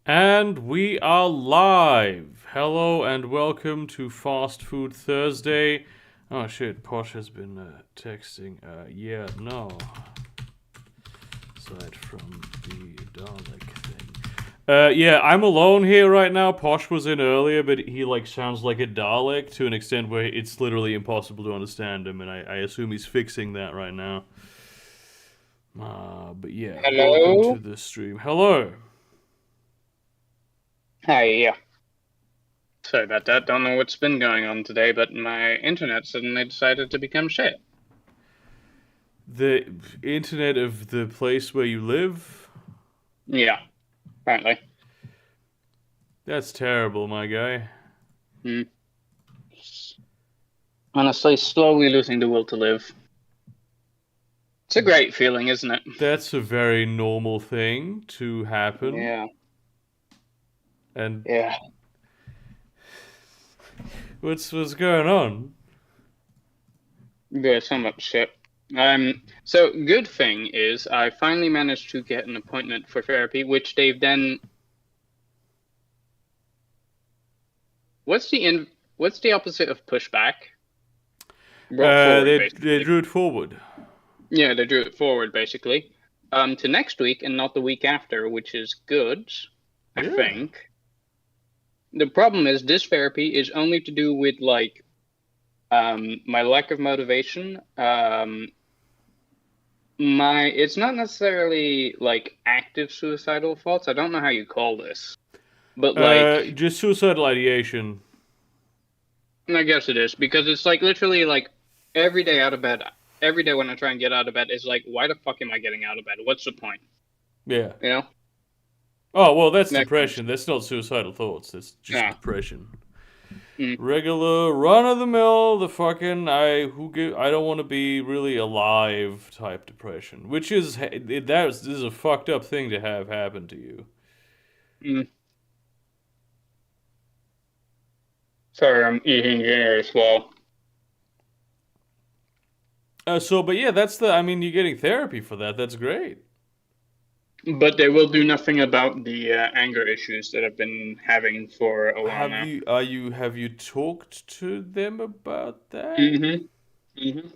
And we are live. Hello and welcome to Fast Food Thursday. Oh shit, Posh has been texting. Yeah, no. Aside from the Dalek thing. Yeah, I'm alone here right now. Posh was in earlier, but he sounds like a Dalek to an extent where it's literally impossible to understand him, and I assume he's fixing that right now. But yeah, welcome Hello. to the stream. Hello. Hi. Yeah. Sorry about that. Don't know what's been going on today, but my internet suddenly decided to become shit. The internet of the place where you live? Yeah. Apparently. That's terrible, my guy. Hmm. Honestly, slowly losing the will to live. It's a great feeling, isn't it? That's a very normal thing to happen. Yeah. And Yeah. what's going on? There's so much shit. So good thing is I finally managed to get an appointment for therapy, which they've then. What's the in? What's the opposite of pushback? Brought forward, They basically. drew it forward. Yeah, they drew it forward basically. To next week and not the week after, which is good, I Yeah. think. The problem is this therapy is only to do with my lack of motivation. My it's not necessarily like active suicidal thoughts. I don't know how you call this. But Just suicidal ideation. I guess it is because it's like literally like every day out of bed, every day when I try and get out of bed, it's like, why the fuck am I getting out of bed? What's the point? Yeah. You know? Oh, well, that's That kind of depression. stuff. That's not suicidal thoughts. That's just Yeah. depression. Mm. Regular run of the mill, the fucking I don't want to be really alive type depression, which is this is a fucked up thing to have happen to you. Mm. Sorry, I'm eating dinner as well. But yeah, that's the. I mean, you're getting therapy for that. That's great. But they will do nothing about the anger issues that I've been having for a while now. Have you talked to them about that? Mm-hmm. Mm-hmm.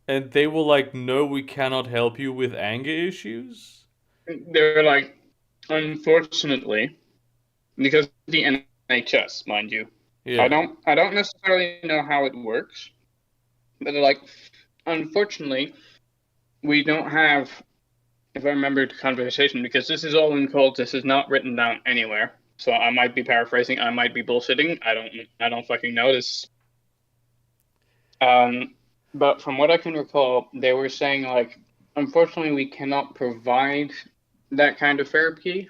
And they will like, no, we cannot help you with anger issues. They're like, unfortunately, because the NHS, mind you, Yeah. I don't necessarily know how it works, but they're like, unfortunately, we don't have, if I remember the conversation, because this is all in codes, this is not written down anywhere. So I might be paraphrasing, I might be bullshitting. I don't fucking know this. Um, but from what I can recall, they were saying like, unfortunately, we cannot provide that kind of therapy,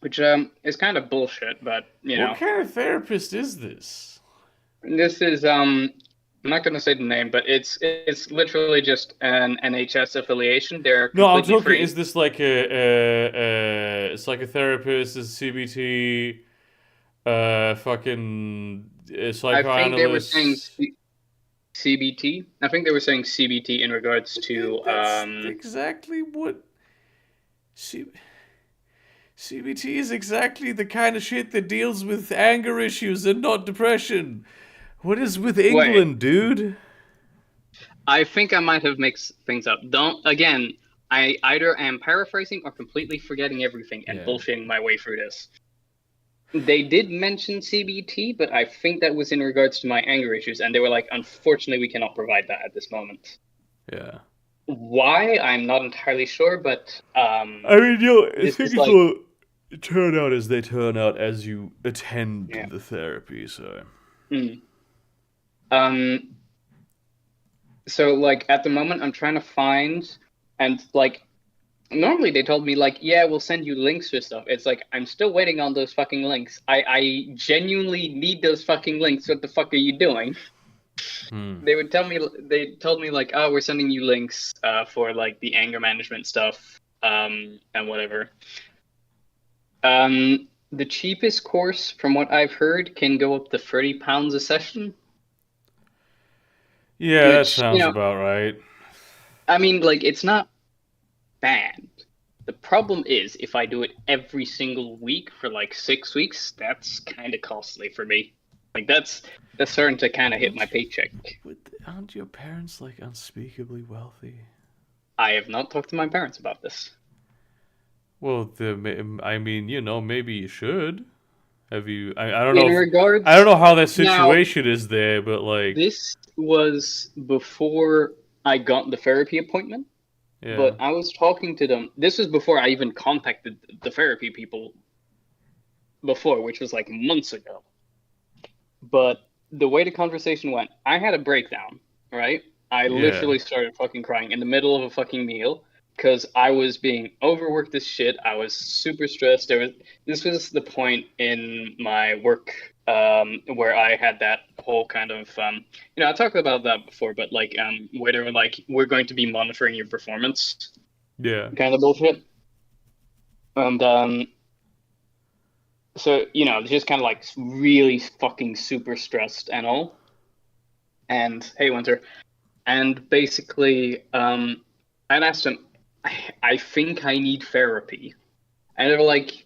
which is kind of bullshit. But you What know, kind of therapist is this? this is I'm not going to say the name, but it's literally just an NHS affiliation. They're No, I'm completely talking. free. Is this like a psychotherapist, a CBT, fucking I think they were saying psychoanalyst? CBT. I think they were saying CBT in regards to That's exactly what C- CBT is. Exactly the kind of shit that deals with anger issues and not depression. What is with wait. England, dude? I think I might have mixed things up. Don't again. I either am paraphrasing or completely forgetting everything and Yeah, bullshitting my way through this. They did mention CBT, but I think that was in regards to my anger issues, and they were like, unfortunately, we cannot provide that at this moment. yeah. Why? I'm not entirely sure, but I mean, this is things like, will turn out as they turn out as you attend yeah. the therapy. So Mm. Um, so like at the moment, I'm trying to find, and like normally they told me like, yeah, we'll send you links for stuff. It's like I'm still waiting on those fucking links. I genuinely need those fucking links. What the fuck are you doing? hmm. They told me like, oh, we're sending you links for like the anger management stuff and whatever. The cheapest course, from what I've heard, can go up to £30 a session, Yeah, that which, sounds about right. I mean, like, it's not bad. The problem is, if I do it every single week for like 6 weeks, that's kind of costly for me. Like that's starting to kind of hit my paycheck. Aren't your parents like unspeakably wealthy? I have not talked to my parents about this. Well, I mean, maybe you should. Have you? I don't In know. I don't regards, know how that now, situation is there, but like, this was before I got the therapy appointment, yeah, but I was talking to them. This was before I even contacted the therapy people before, which was like months ago. But the way the conversation went, I had a breakdown, right? I yeah. literally started fucking crying in the middle of a fucking meal because I was being overworked as shit. I was super stressed. This was the point in my work where I had that whole kind of I talked about that before, but like where they were like, we're going to be monitoring your performance Yeah. kind of bullshit. And so just kind of like really fucking super stressed and all. And hey, Winter. And basically, I'd asked them, I think I need therapy. And they were like,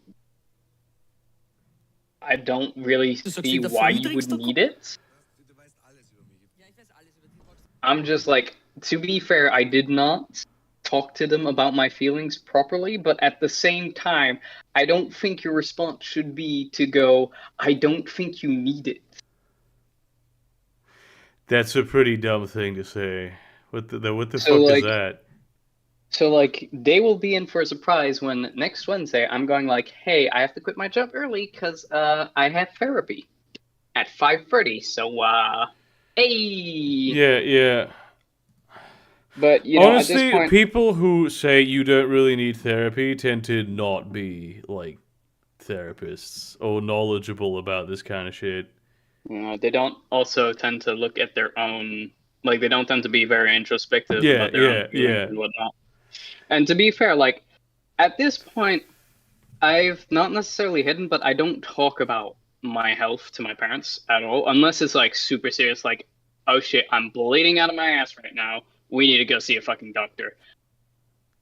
I don't really see why you would need it. I'm just like, to be fair, I did not talk to them about my feelings properly, but at the same time, I don't think your response should be to go, I don't think you need it. That's a pretty dumb thing to say. What the So fuck is like that? they will be in for a surprise when next Wednesday I'm going like, hey, I have to quit my job early because I have therapy at 5:30. So hey. Yeah, yeah. But at this Honestly, point, people who say you don't really need therapy tend to not be like therapists or knowledgeable about this kind of shit. they don't also tend to look at their own, like they don't tend to be very introspective Yeah, about their own yeah, feelings yeah. and whatnot. And to be fair, like at this point, I've not necessarily hidden, but I don't talk about my health to my parents at all, unless it's like super serious, like, oh shit, I'm bleeding out of my ass right now. We need to go see a fucking doctor.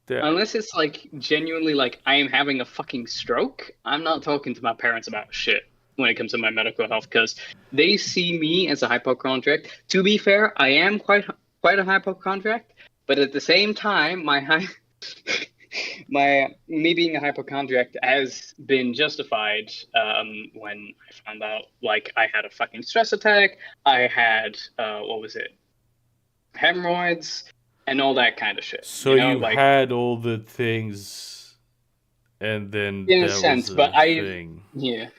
That, Unless it's like genuinely like I am having a fucking stroke, I'm not talking to my parents about shit when it comes to my medical health because they see me as a hypochondriac. To be fair, I am quite a hypochondriac, but at the same time, my me being a hypochondriac has been justified when I found out like I had a fucking stress attack, I had what was it, hemorrhoids, and all that kind of shit. so you Like had all the things, and then in a that was sense, a but thing. yeah,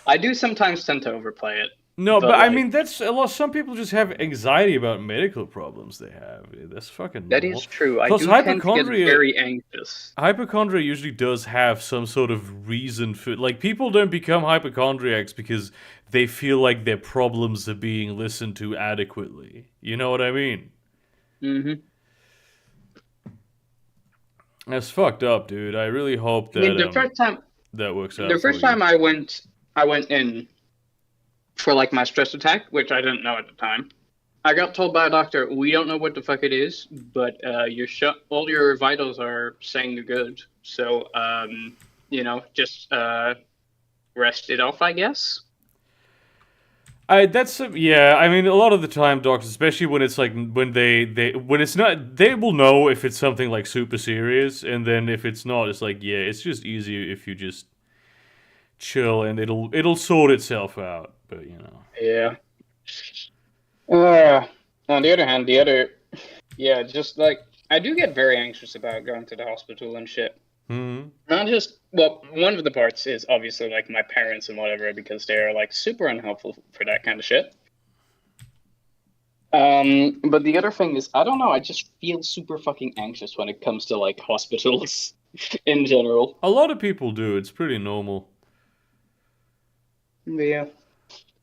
I do sometimes tend to overplay it, No, but but I like mean that's a lot. Some people just have anxiety about medical problems they have. That's fucking that is normal. true. I Plus, do tend to get very anxious. hypochondria usually does have some sort of reason for. Like people don't become hypochondriacs because they feel like their problems are being listened to adequately. You know what I mean? Hmm. That's fucked up, dude. I really hope I mean, that that works the out for first you. time I went in for like my stress attack, which I didn't know at the time. I got told by a doctor, we don't know what the fuck it is, but all your vitals are saying you're good. So, just rest it off, I guess. Yeah. I mean, a lot of the time, doctors, especially when it's like when when it's not, they will know if it's something like super serious, and then if it's not, it's like yeah, it's just easier if you just chill and it'll sort itself out. But Yeah. On the other hand, yeah, just like I do get very anxious about going to the hospital and shit. Hmm. Not just, well, one of the parts is obviously like my parents and whatever because they're like super unhelpful for that kind of shit. But the other thing is, I don't know, I just feel super fucking anxious when it comes to like hospitals in general. A lot of people do. It's pretty normal. Yeah.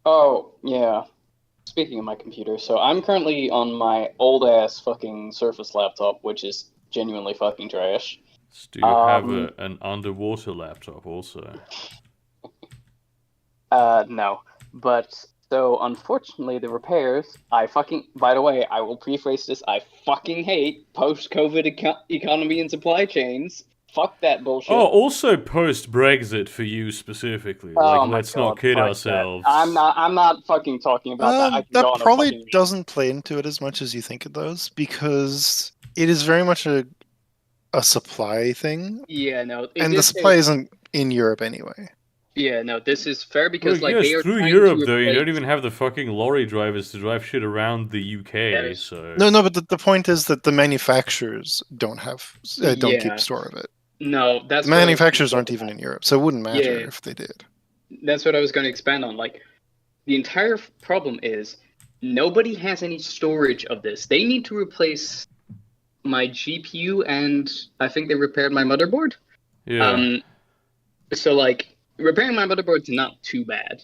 Oh, yeah. Speaking of my computer, so I'm currently on my old ass fucking Surface laptop, which is genuinely fucking trash. Do you have an underwater laptop also? No. But so unfortunately the repairs, by the way, I will preface this, I fucking hate post-COVID economy and supply chains. Fuck that bullshit. Oh, also post Brexit for you specifically. Like, Oh my let's not god, kid fuck that. ourselves. I'm not fucking talking about that. I can go That on a probably fucking doesn't play into it as much as you think it does, because it is very much a supply thing, Yeah, no. and the supply isn't in Europe anyway. Yeah, no, this is fair Well, because like yes, they are through trying Europe to though, you replace. don't even have the fucking lorry drivers to drive shit around the UK. Yes. So No, but the point is that the manufacturers don't don't keep Yeah. store of it. No, that's The what I was gonna manufacturers talk aren't even about. in Europe, so it wouldn't matter Yeah. if they did. That's what I was going to expand on. Like, the entire problem is nobody has any storage of this. They need to replace my GPU, and I think they repaired my motherboard. yeah. So like repairing my motherboard's not too bad.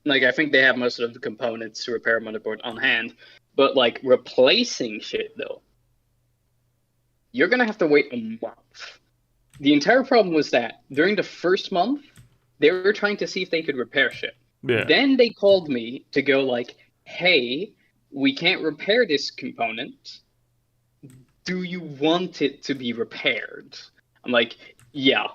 Like I think they have most of the components to repair a motherboard on hand. But like replacing shit though, you're gonna have to wait a month. The entire problem was that during the first month, they were trying to see if they could repair shit. Yeah. Then they called me to go like, hey, we can't repair this component. Do you want it to be repaired? I'm like, yeah.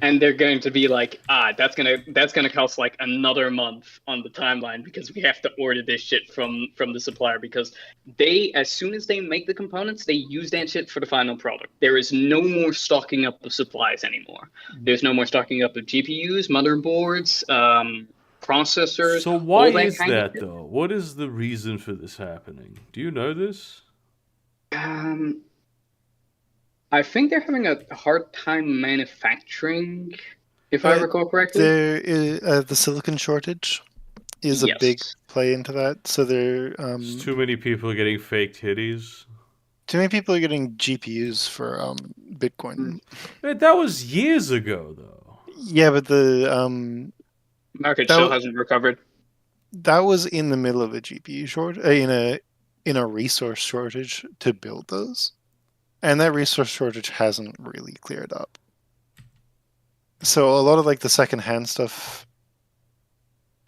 And they're going to be like, that's gonna cost like another month on the timeline because we have to order this shit from the supplier because they, as soon as they make the components, they use that shit for the final product. There is no more stocking up of supplies anymore. There's no more stocking up of GPUs, motherboards, processors. So why all that is kind of that shit. though? What is the reason for this happening? Do you know this? I think they're having a hard time manufacturing, if I recall correctly. There is the silicon shortage is a big Yes. play into that. So there, Too many people are getting fake titties. too many people are getting GPUs for Bitcoin. That was years ago though. Yeah, but the Market That still w- hasn't recovered. that was in the middle of a GPU short in a resource shortage to build those, and that resource shortage hasn't really cleared up. So a lot of like the secondhand stuff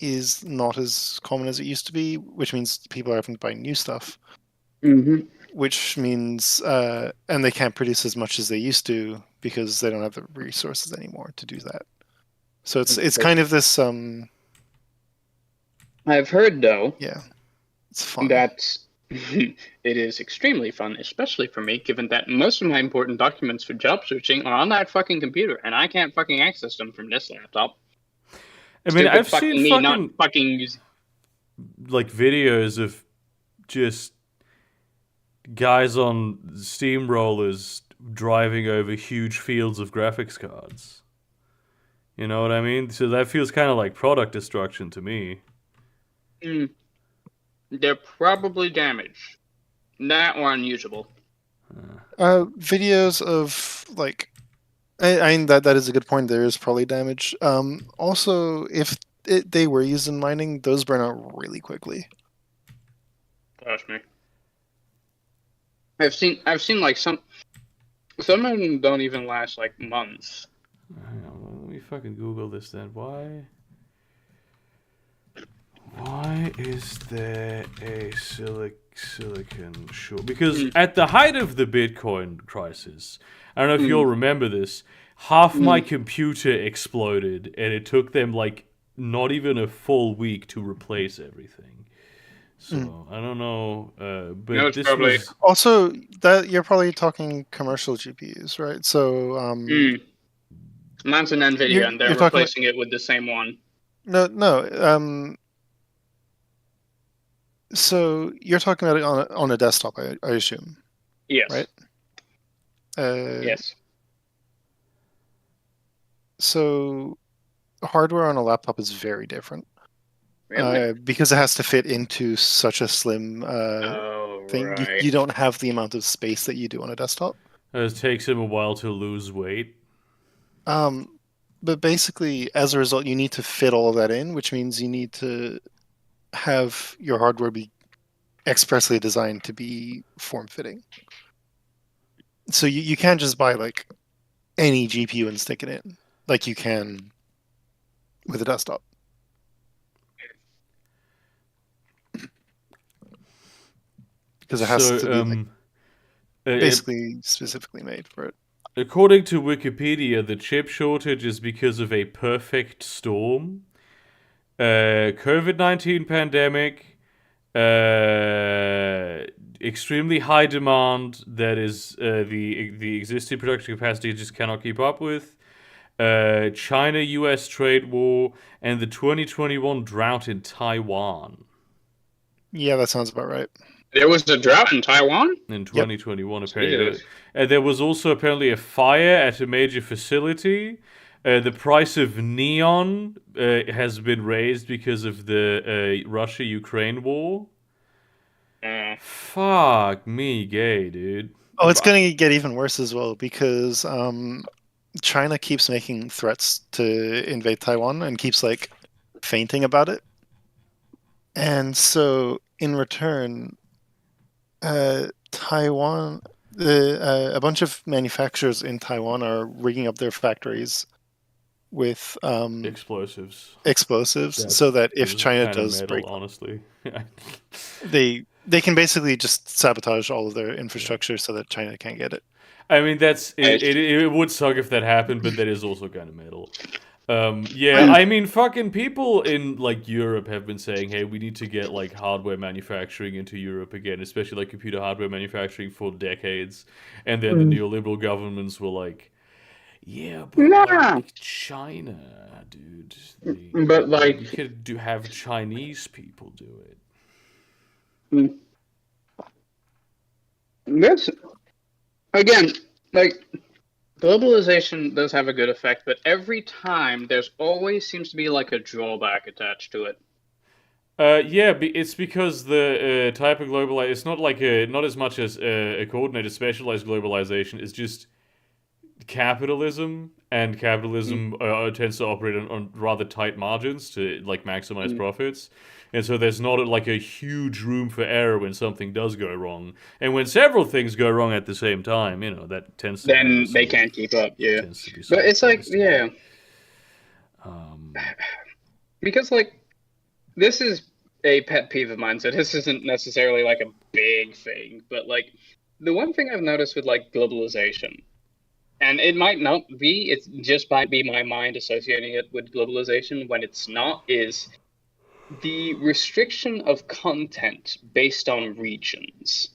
is not as common as it used to be, which means people are having to buy new stuff. Mm-hmm. Which means and they can't produce as much as they used to because they don't have the resources anymore to do that. So it's kind of this I've heard though yeah, it's fun. that it is extremely fun, especially for me, given that most of my important documents for job searching are on that fucking computer, and I can't fucking access them from this laptop. I mean, Stupid I've fucking seen me fucking not fucking use. like videos of just guys on steamrollers driving over huge fields of graphics cards. You know what I mean? So that feels kind of like product destruction to me. They're probably damaged, that or unusable. Videos of like, I mean that is a good point. There is probably damage. Also, if they were used in mining, those burn out really quickly. Trust me. I've seen like some of them don't even last like months. Hang on, let me fucking Google this then. Why is there a silicon short? Because at the height of the Bitcoin crisis, I don't know if you'll remember this, half my computer exploded and it took them like not even a full week to replace everything. So I don't know, but No, it's this probably- was Also, that you're probably talking commercial GPUs, right? So Mine's an NVIDIA, You're- and they're you're talking- replacing it with the same one. no. So you're talking about it on a desktop, I assume, Yes. right? Yes. So hardware on a laptop is very different. Really? Because it has to fit into such a slim thing. Right. You don't have the amount of space that you do on a desktop. it takes him a while to lose weight. But basically, as a result, you need to fit all of that in, which means you need to have your hardware be expressly designed to be form-fitting. So you can't just buy like any GPU and stick it in like you can with a desktop. Because it has to be like, basically specifically made for it. According to Wikipedia, the chip shortage is because of a perfect storm. COVID-19 pandemic, extremely high demand that is the existing production capacity just cannot keep up with. China-US trade war and the 2021 drought in Taiwan. Yeah, that sounds about right. There was a drought in Taiwan? In 2021, apparently. Jesus. There was also apparently a fire at a major facility. The price of neon has been raised because of the Russia-Ukraine war. Fuck me gay, dude. Oh, it's going to get even worse as well because China keeps making threats to invade Taiwan and keeps like fainting about it. And so in return, Taiwan, a bunch of manufacturers in Taiwan are rigging up their factories with explosives, so that if This is China kinda does metal, break, honestly. they can basically just sabotage all of their infrastructure so that China can't get it. I mean, it would suck if that happened, but that is also kind of metal. Yeah, I mean, fucking people in like Europe have been saying, "Hey, we need to get like hardware manufacturing into Europe again, especially like computer hardware manufacturing for decades." And then the neoliberal governments were like, "Yeah, but like China, dude, But like, you could have Chinese people do it." this again, like globalization does have a good effect, but every time there's always seems to be like a drawback attached to it. Yeah, it's because the type of globalization, it's not like not as much as a coordinated specialized globalization. It's just capitalism, and capitalism tends to operate on rather tight margins to like maximize profits. And so there's not like a huge room for error when something does go wrong. And when several things go wrong at the same time, that tends to Then they can't keep up, yeah. But it's like, yeah. Because like this is a pet peeve of mine, so this isn't necessarily like a big thing, but like the one thing I've noticed with like globalization, and it might not be, it just might be my mind associating it with globalization when it's not, is the restriction of content based on regions.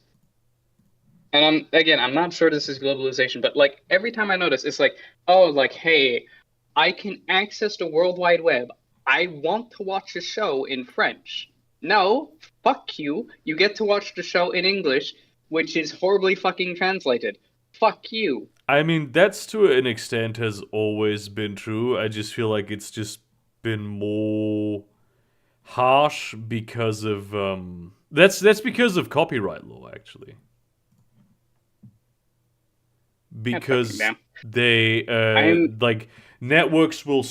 And I'm not sure this is globalization, but like every time I notice, it's like, oh, like, hey, I can access the World Wide Web. I want to watch a show in French. No, fuck you. You get to watch the show in English, which is horribly fucking translated. Fuck you. I mean, that's to an extent has always been true. I just feel like it's just been more harsh because of that's because of copyright law, actually. Because they like networks will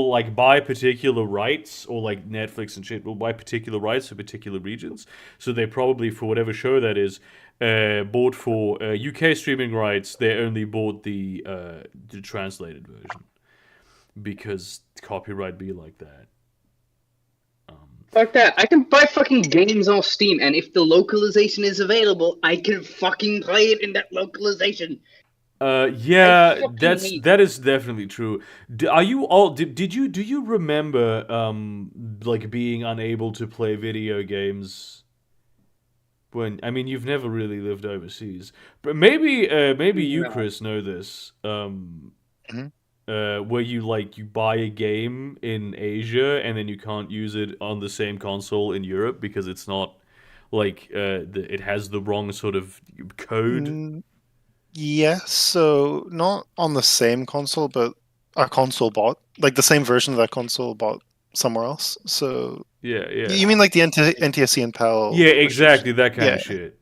like buy particular rights, or like Netflix and shit will buy particular rights for particular regions. So they probably, for whatever show that is, bought for UK streaming rights, they only bought the translated version because copyright be like that. Fuck that. I can buy fucking games off Steam, and if the localization is available, I can fucking play it in that localization. Yeah, that is definitely true. Are you all do you remember like being unable to play video games when, I mean, you've never really lived overseas, but maybe you, Chris, know this. Where you buy a game in Asia and then you can't use it on the same console in Europe because it's not like it has the wrong sort of code. Yes, so not on the same console, but a console bought, like the same version of that console bought somewhere else. So yeah. You mean like the NTSC and PAL? Yeah, exactly, that kind of shit.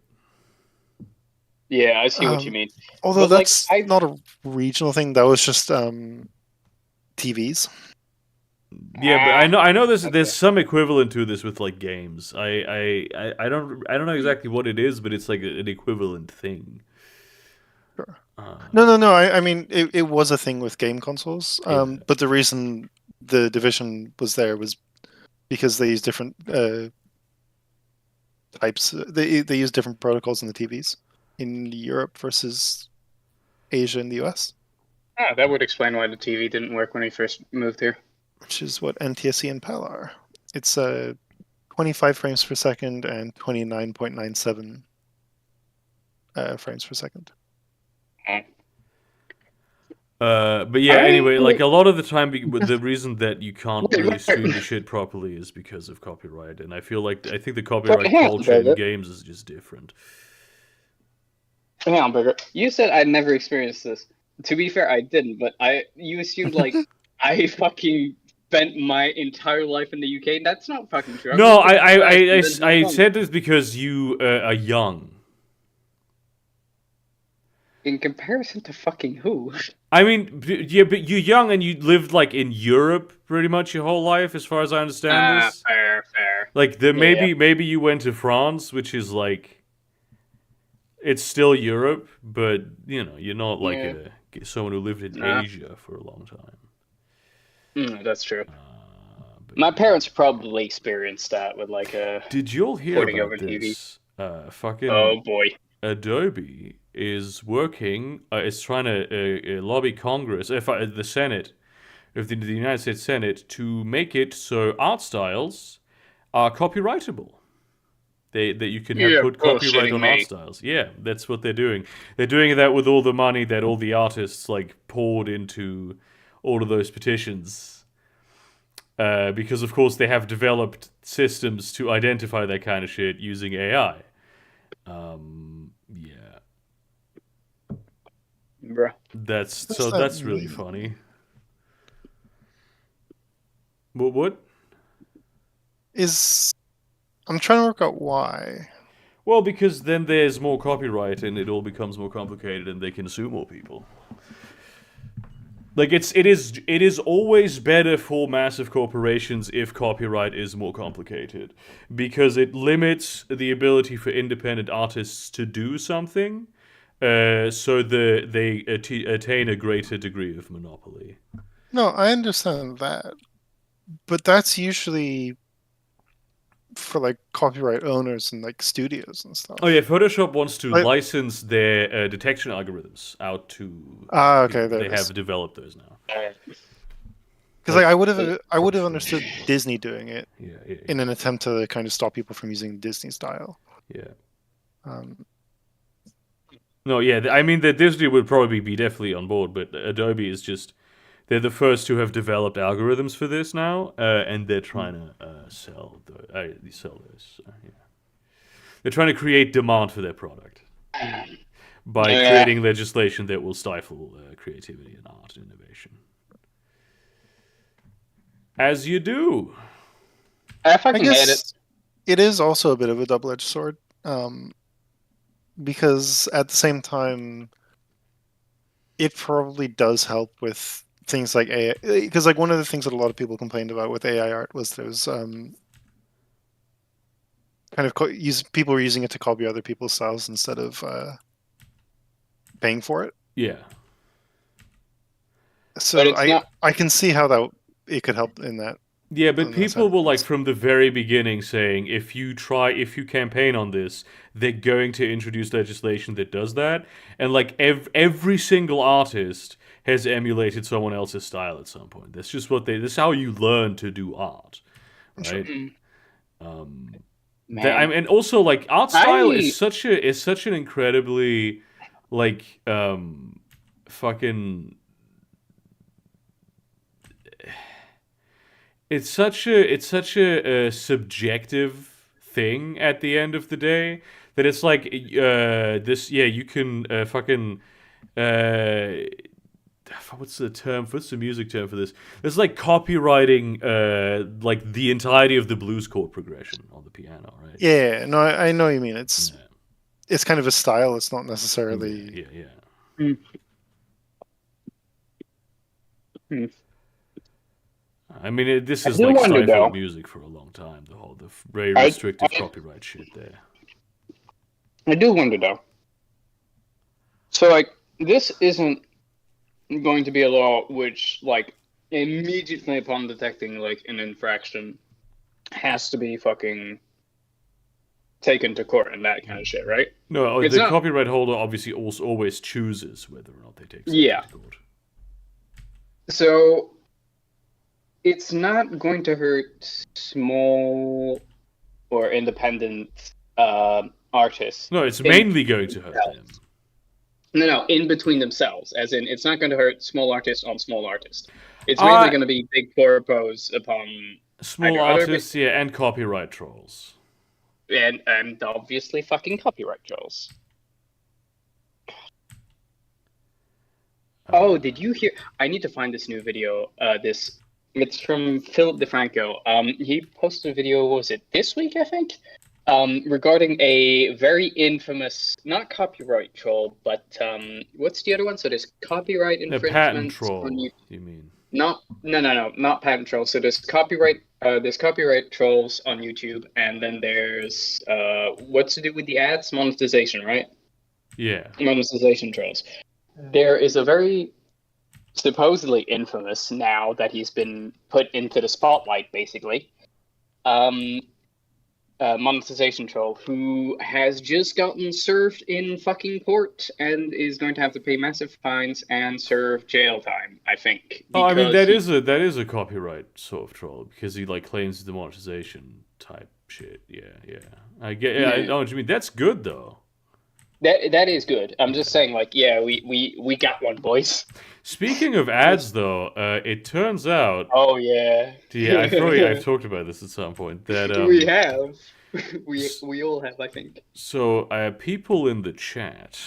Yeah, I see what you mean. Although but that's like, not a regional thing. That was just TVs. Yeah, but I know there's some equivalent to this with like games. I don't know exactly what it is, but it's like an equivalent thing. Sure. No. I mean, it was a thing with game consoles. But the reason the division was there was because they use different types. They use different protocols in the TVs in Europe versus Asia and the US, Ah, that would explain why the TV didn't work when we first moved here. which is what NTSC and PAL are. It's 25 frames per second and 29.97 frames per second. But yeah, anyway, like a lot of the time, the reason that you can't really stream the shit properly is because of copyright, and I think the copyright culture in games is just different. Hang on, Burger. You said I'd never experienced this. To be fair, I didn't, but you assumed like I fucking spent my entire life in the UK. That's not fucking true. No, I said this because you are young. In comparison to fucking who? I mean, yeah, but you're young and you lived like in Europe pretty much your whole life, as far as I understand this. Fair. Like maybe you went to France, which is like, it's still Europe, but you know you're not like someone who lived in Asia for a long time. That's true. My parents probably experienced that with like a. Did you all hear about this? Fucking. Oh boy. Adobe is working. Is trying to lobby Congress, the Senate, of the United States Senate, to make it so art styles are copyrightable. That you can put copyright on art styles. Yeah, that's what they're doing. They're doing that with all the money that all the artists like poured into all of those petitions. Because of course they have developed systems to identify that kind of shit using AI. Yeah. Bruh. That's really funny. What? I'm trying to work out why. Well, because then there's more copyright and it all becomes more complicated and they can sue more people. Like it is always better for massive corporations if copyright is more complicated, because it limits the ability for independent artists to do something, so they attain a greater degree of monopoly. No, I understand that, but that's usually for like copyright owners and like studios and stuff. Oh yeah, Photoshop wants to license their detection algorithms out to. Okay, they have developed those now. Because like, I would have understood Disney doing it in an attempt to kind of stop people from using Disney style. Yeah. No, yeah, I mean, the Disney would probably be definitely on board, but Adobe is just. They're the first to have developed algorithms for this now, and they're trying to sell those. Yeah. They're trying to create demand for their product by creating legislation that will stifle creativity and art and innovation. As you do. I fucking hate it. It is also a bit of a double-edged sword, because at the same time, it probably does help with things like AI, because like one of the things that a lot of people complained about with AI art was there's kind of people were using it to copy other people's styles instead of paying for it. Yeah. So I can see how that it could help in that. Yeah, but people were like from the very beginning saying if you campaign on this, they're going to introduce legislation that does that, and like every single artist has emulated someone else's style at some point. That's just this is how you learn to do art, right? And also like art style is such an incredibly like fucking. It's such a subjective thing at the end of the day that it's like you can fucking what's the music term for this? It's like copywriting like the entirety of the blues chord progression on the piano, right? Yeah, no, I know what you mean. It's kind of a style. It's not necessarily I mean, this is like stifled music for a long time. The very restrictive copyright shit there. I do wonder though. So like, this isn't going to be a law which like immediately upon detecting like an infraction has to be fucking taken to court and that kind of shit, right? No, It's the not- copyright holder obviously also always chooses whether or not they take something Yeah. to court. So it's not going to hurt small or independent artists. No, it's mainly going to hurt them. No, in between themselves. As in, it's not going to hurt small artists on small artists. It's mainly going to be big corpos upon small artists, yeah, and copyright trolls. And obviously fucking copyright trolls. Oh, did you hear? I need to find this new video. It's from Philip DeFranco. He posted a video. What was it this week? I think. Regarding a very infamous, not copyright troll, but what's the other one? So there's copyright infringement. Patent troll. You mean? No, not patent troll. So there's copyright trolls on YouTube, and then there's what's to do with the ads, monetization, right? Yeah. Monetization trolls. There is a very supposedly infamous, now that he's been put into the spotlight, basically, monetization troll who has just gotten served in fucking court and is going to have to pay massive fines and serve jail time, I think. Oh, I mean that is a copyright sort of troll because he like claims the monetization type shit. Yeah. I get. Yeah, I know what you mean. That's good though. That is good. I'm just saying, like, yeah, we got one, boys. Speaking of ads, though, it turns out. Oh yeah. Yeah, I've talked about this at some point. That we have. We all have, I think. So, people in the chat.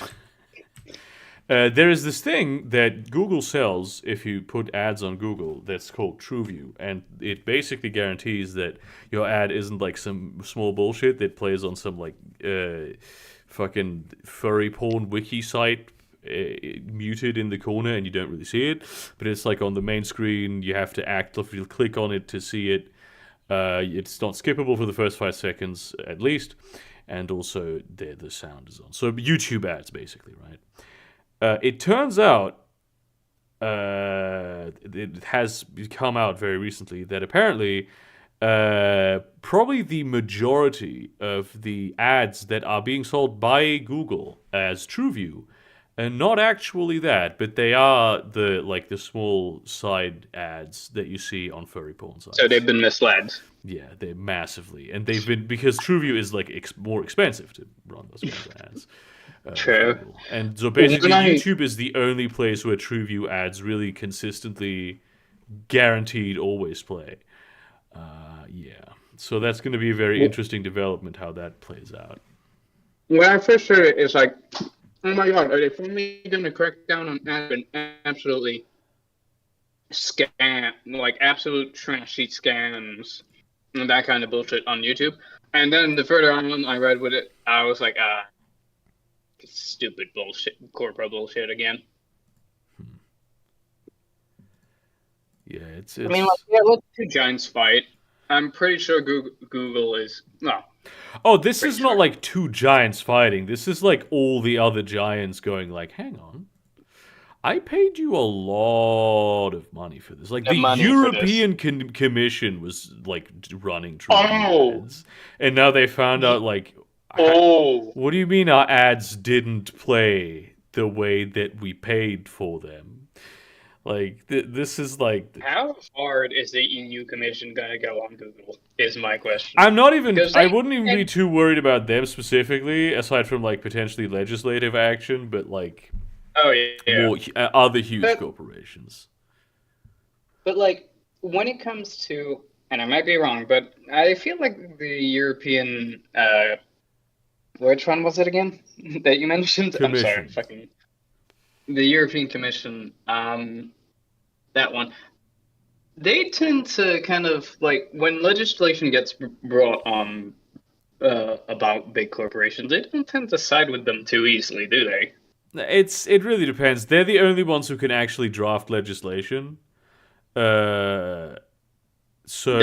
There is this thing that Google sells if you put ads on Google that's called TrueView, and it basically guarantees that your ad isn't like some small bullshit that plays on some like fucking furry porn wiki site muted in the corner and you don't really see it, but it's like on the main screen. You have to actively click on it to see it. It's not skippable for the first 5 seconds at least, and also the sound is on. So YouTube ads basically, right? It turns out it has come out very recently that apparently probably the majority of the ads that are being sold by Google as TrueView, and not actually that, but they are the small side ads that you see on furry porn sites. So they've been misled. Yeah, they're massively, and they've been, because TrueView is like more expensive to run those kinds of ads. True. And so basically, YouTube is the only place where TrueView ads really consistently, guaranteed, always play. Yeah, so that's going to be a very interesting development how that plays out. When I first heard it, it's like, oh my god, are they finally going to crack down on ads and absolutely scam, like absolute trashy scams and that kind of bullshit on YouTube? And then the further on I read with it, I was like, stupid bullshit, corporate bullshit again. Yeah, it's... I mean, like, yeah, let two giants fight. I'm pretty sure Google is... No. Oh, this is not like two giants fighting. This is like all the other giants going like, hang on. I paid you a lot of money for this. Like, the European Commission was like running TrueView ads. And now they found out like... What do you mean our ads didn't play the way that we paid for them? Like, this is like... How hard is the EU Commission going to go on Google, is my question. I wouldn't even be too worried about them specifically, aside from, like, potentially legislative action, but, like... Oh, yeah. More, other huge corporations. But, like, when it comes to... And I might be wrong, but I feel like the European... which one was it again that you mentioned? Commission. I'm sorry, fucking... The European Commission, that one, they tend to kind of, like, when legislation gets brought on about big corporations, they don't tend to side with them too easily, do they? It really depends. They're the only ones who can actually draft legislation. It's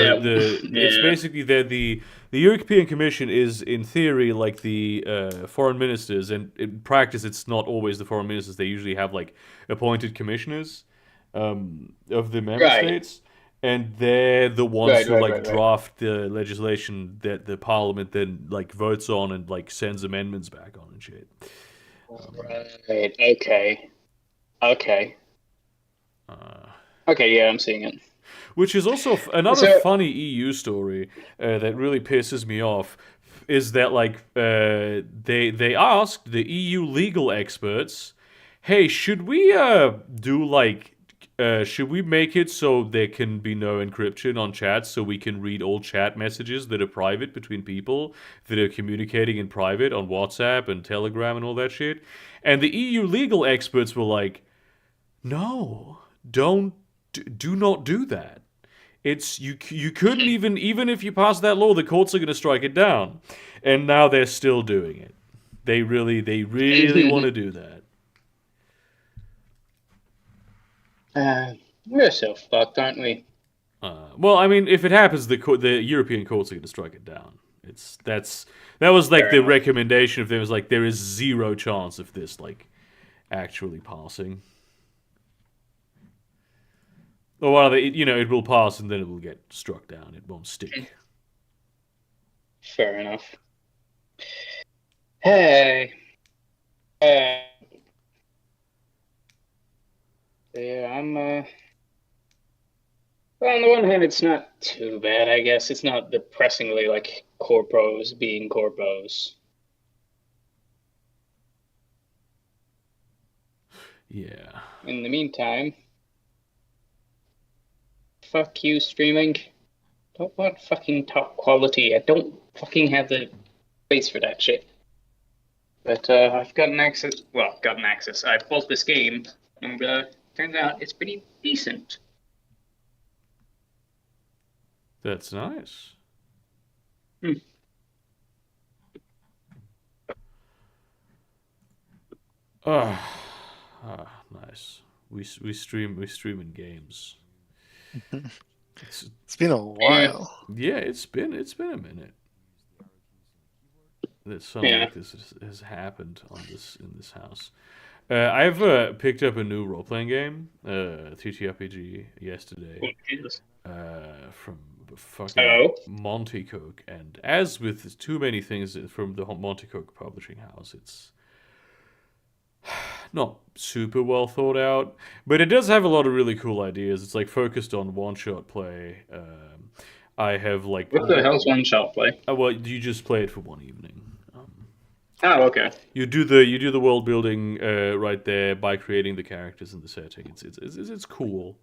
basically the European Commission is in theory like the foreign ministers, and in practice it's not always the foreign ministers. They usually have like appointed commissioners of the member states, and they're the ones Right, who right, like right, right. draft the legislation that the parliament then like votes on and like sends amendments back on and shit. Right. Okay. Okay. Uh, Okay. Yeah, I'm seeing it. which is also another So, funny EU story that really pisses me off. Is that like they asked the EU legal experts, "Hey, should we do like should we make it so there can be no encryption on chats so we can read all chat messages that are private between people that are communicating in private on WhatsApp and Telegram and all that shit?" And the EU legal experts were like, "No, don't do not do that. It's you couldn't even if you pass that law, the courts are going to strike it down." And now they're still doing it. They really want to do that. we're so fucked, aren't we? Well, I mean, if it happens, the European courts are going to strike it down. That was like Fair the enough. recommendation. If there was like there is zero chance of this like actually passing, or rather, it will pass and then it will get struck down. It won't stick. Fair enough. Hey. Yeah, well, on the one hand, it's not too bad, I guess. It's not depressingly like corpos being corpos. Yeah. In the meantime, fuck you, streaming. Don't want fucking top quality. I don't fucking have the space for that shit. But I've gotten access. Well, gotten access. I bought this game, and turns out it's pretty decent. That's nice. Hmm. Nice. We stream in games. It's been a while. Yeah, it's been a minute that something Yeah. like this has happened in this house. I've picked up a new role playing game, TTRPG, yesterday. From fucking Oh. Monty Cook, and as with too many things from the Monty Cook publishing house, it's not super well thought out, but it does have a lot of really cool ideas. It's like focused on one shot play. I have like What the hell's one shot play? well, you just play it for one evening. Oh, okay. You do the world building right there by creating the characters and the setting. It's cool.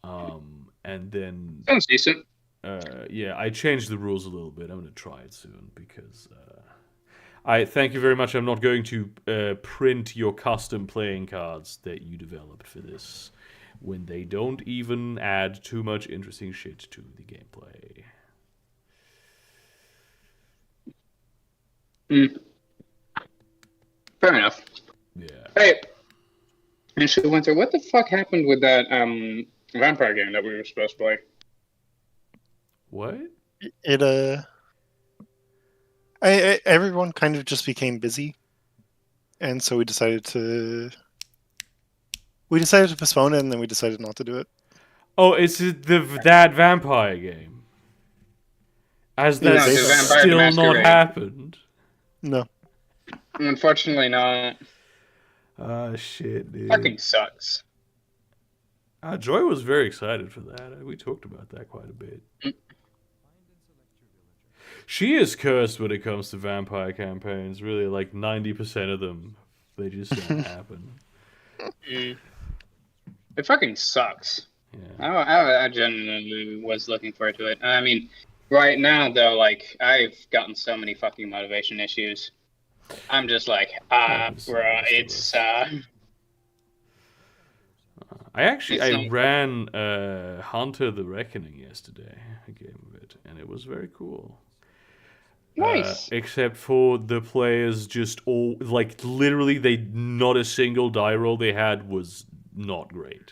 And then Sounds decent. yeah, I changed the rules a little bit. I'm gonna try it soon because I thank you very much. I'm not going to print your custom playing cards that you developed for this when they don't even add too much interesting shit to the gameplay. Fair enough. Yeah. Hey, actually, Winter, what the fuck happened with that vampire game that we were supposed to play? What? It everyone kind of just became busy, and so we decided to postpone it, and then we decided not to do it. Oh, it's that vampire game. Has that still not happened? No. Unfortunately not. Ah, shit, dude. Fucking sucks. Joy was very excited for that. We talked about that quite a bit. She is cursed when it comes to vampire campaigns. Really, like 90% of them, they just don't happen. It fucking sucks. Yeah. I genuinely was looking forward to it. I mean, right now though, like I've gotten so many fucking motivation issues. I'm just like, bro, it's. I ran Hunter the Reckoning yesterday, a game of it, and it was very cool. Nice. Except for the players just all like literally they not a single die roll they had was not great.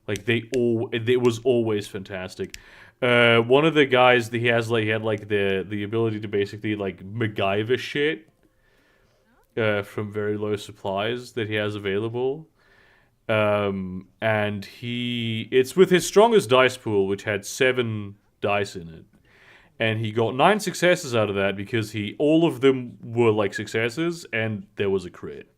Like it was always fantastic. One of the guys he had the ability to basically like MacGyver shit from very low supplies that he has available. And it's with his strongest dice pool, which had 7 dice in it. And he got 9 successes out of that because all of them were like successes, and there was a crit.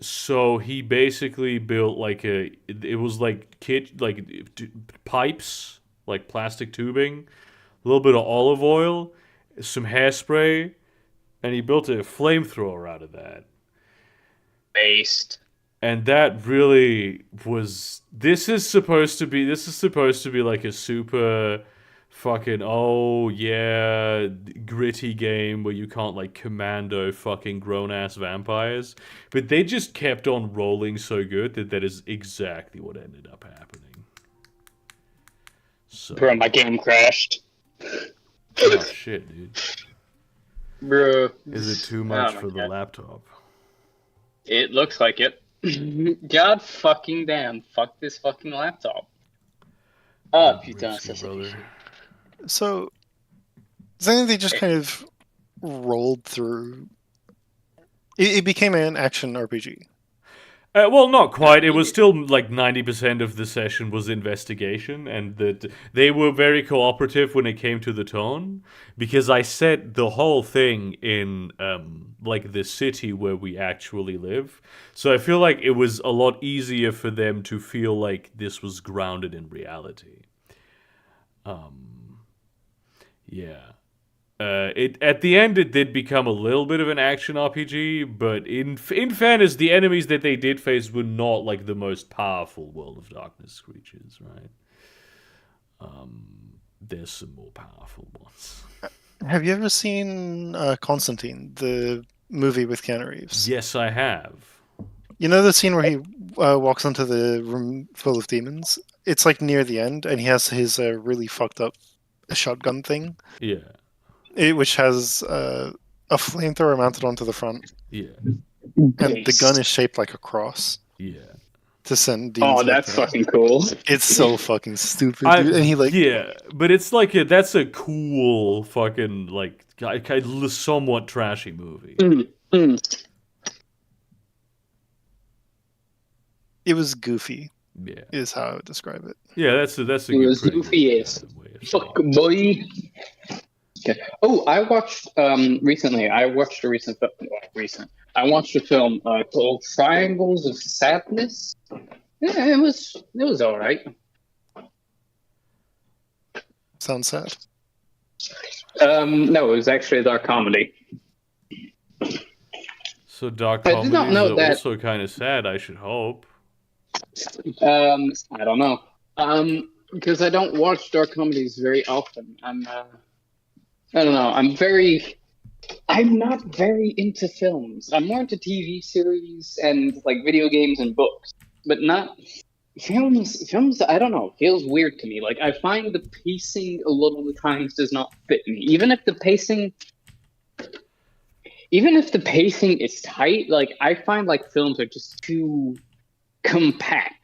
So he basically built like it was like pipes, like plastic tubing, a little bit of olive oil, some hairspray, and he built a flamethrower out of that. Based. And that really was. This is supposed to be like a super fucking gritty game where you can't like commando fucking grown ass vampires, but they just kept on rolling so good that is exactly what ended up happening. So, Bro, my game crashed. oh shit, dude. Bro. Is it too much for the laptop? It looks like it. God fucking damn. Fuck this fucking laptop. Oh, putain, ça c'est. So, then they just kind of rolled through. It became an action RPG. Well, not quite. It was still like 90% of the session was investigation, and that they were very cooperative when it came to the tone, because I set the whole thing in like the city where we actually live. So I feel like it was a lot easier for them to feel like this was grounded in reality. Yeah. At the end it did become a little bit of an action RPG, but in fairness, the enemies that they did face were not like the most powerful World of Darkness creatures, right? There's some more powerful ones. Have you ever seen Constantine, the movie with Keanu Reeves? Yes, I have. You know the scene where he walks into the room full of demons? It's like near the end, and he has his really fucked up shotgun thing. Yeah. Which has a flamethrower mounted onto the front. Yeah. And the gun is shaped like a cross. Yeah. To send demons. Oh, that's fucking cool. It's so fucking stupid, dude. And he like, yeah, but it's like that's a cool fucking like somewhat trashy movie. It was goofy. Yeah, is how I would describe it. Yeah, that's a it was goofy as fuck, boy. Okay. Oh, I watched recently. I watched a recent film. I watched a film called Triangles of Sadness. Yeah, it was all right. Sounds sad. No, it was actually a dark comedy. So dark comedies are also kind of sad, I should hope. I don't know. Because I don't watch dark comedies very often. I don't know. I'm not very into films. I'm more into TV series and like video games and books, but not films. Films, I don't know, feels weird to me. Like I find the pacing a lot of the times does not fit me. Even if the pacing is tight, like I find like films are just too compact.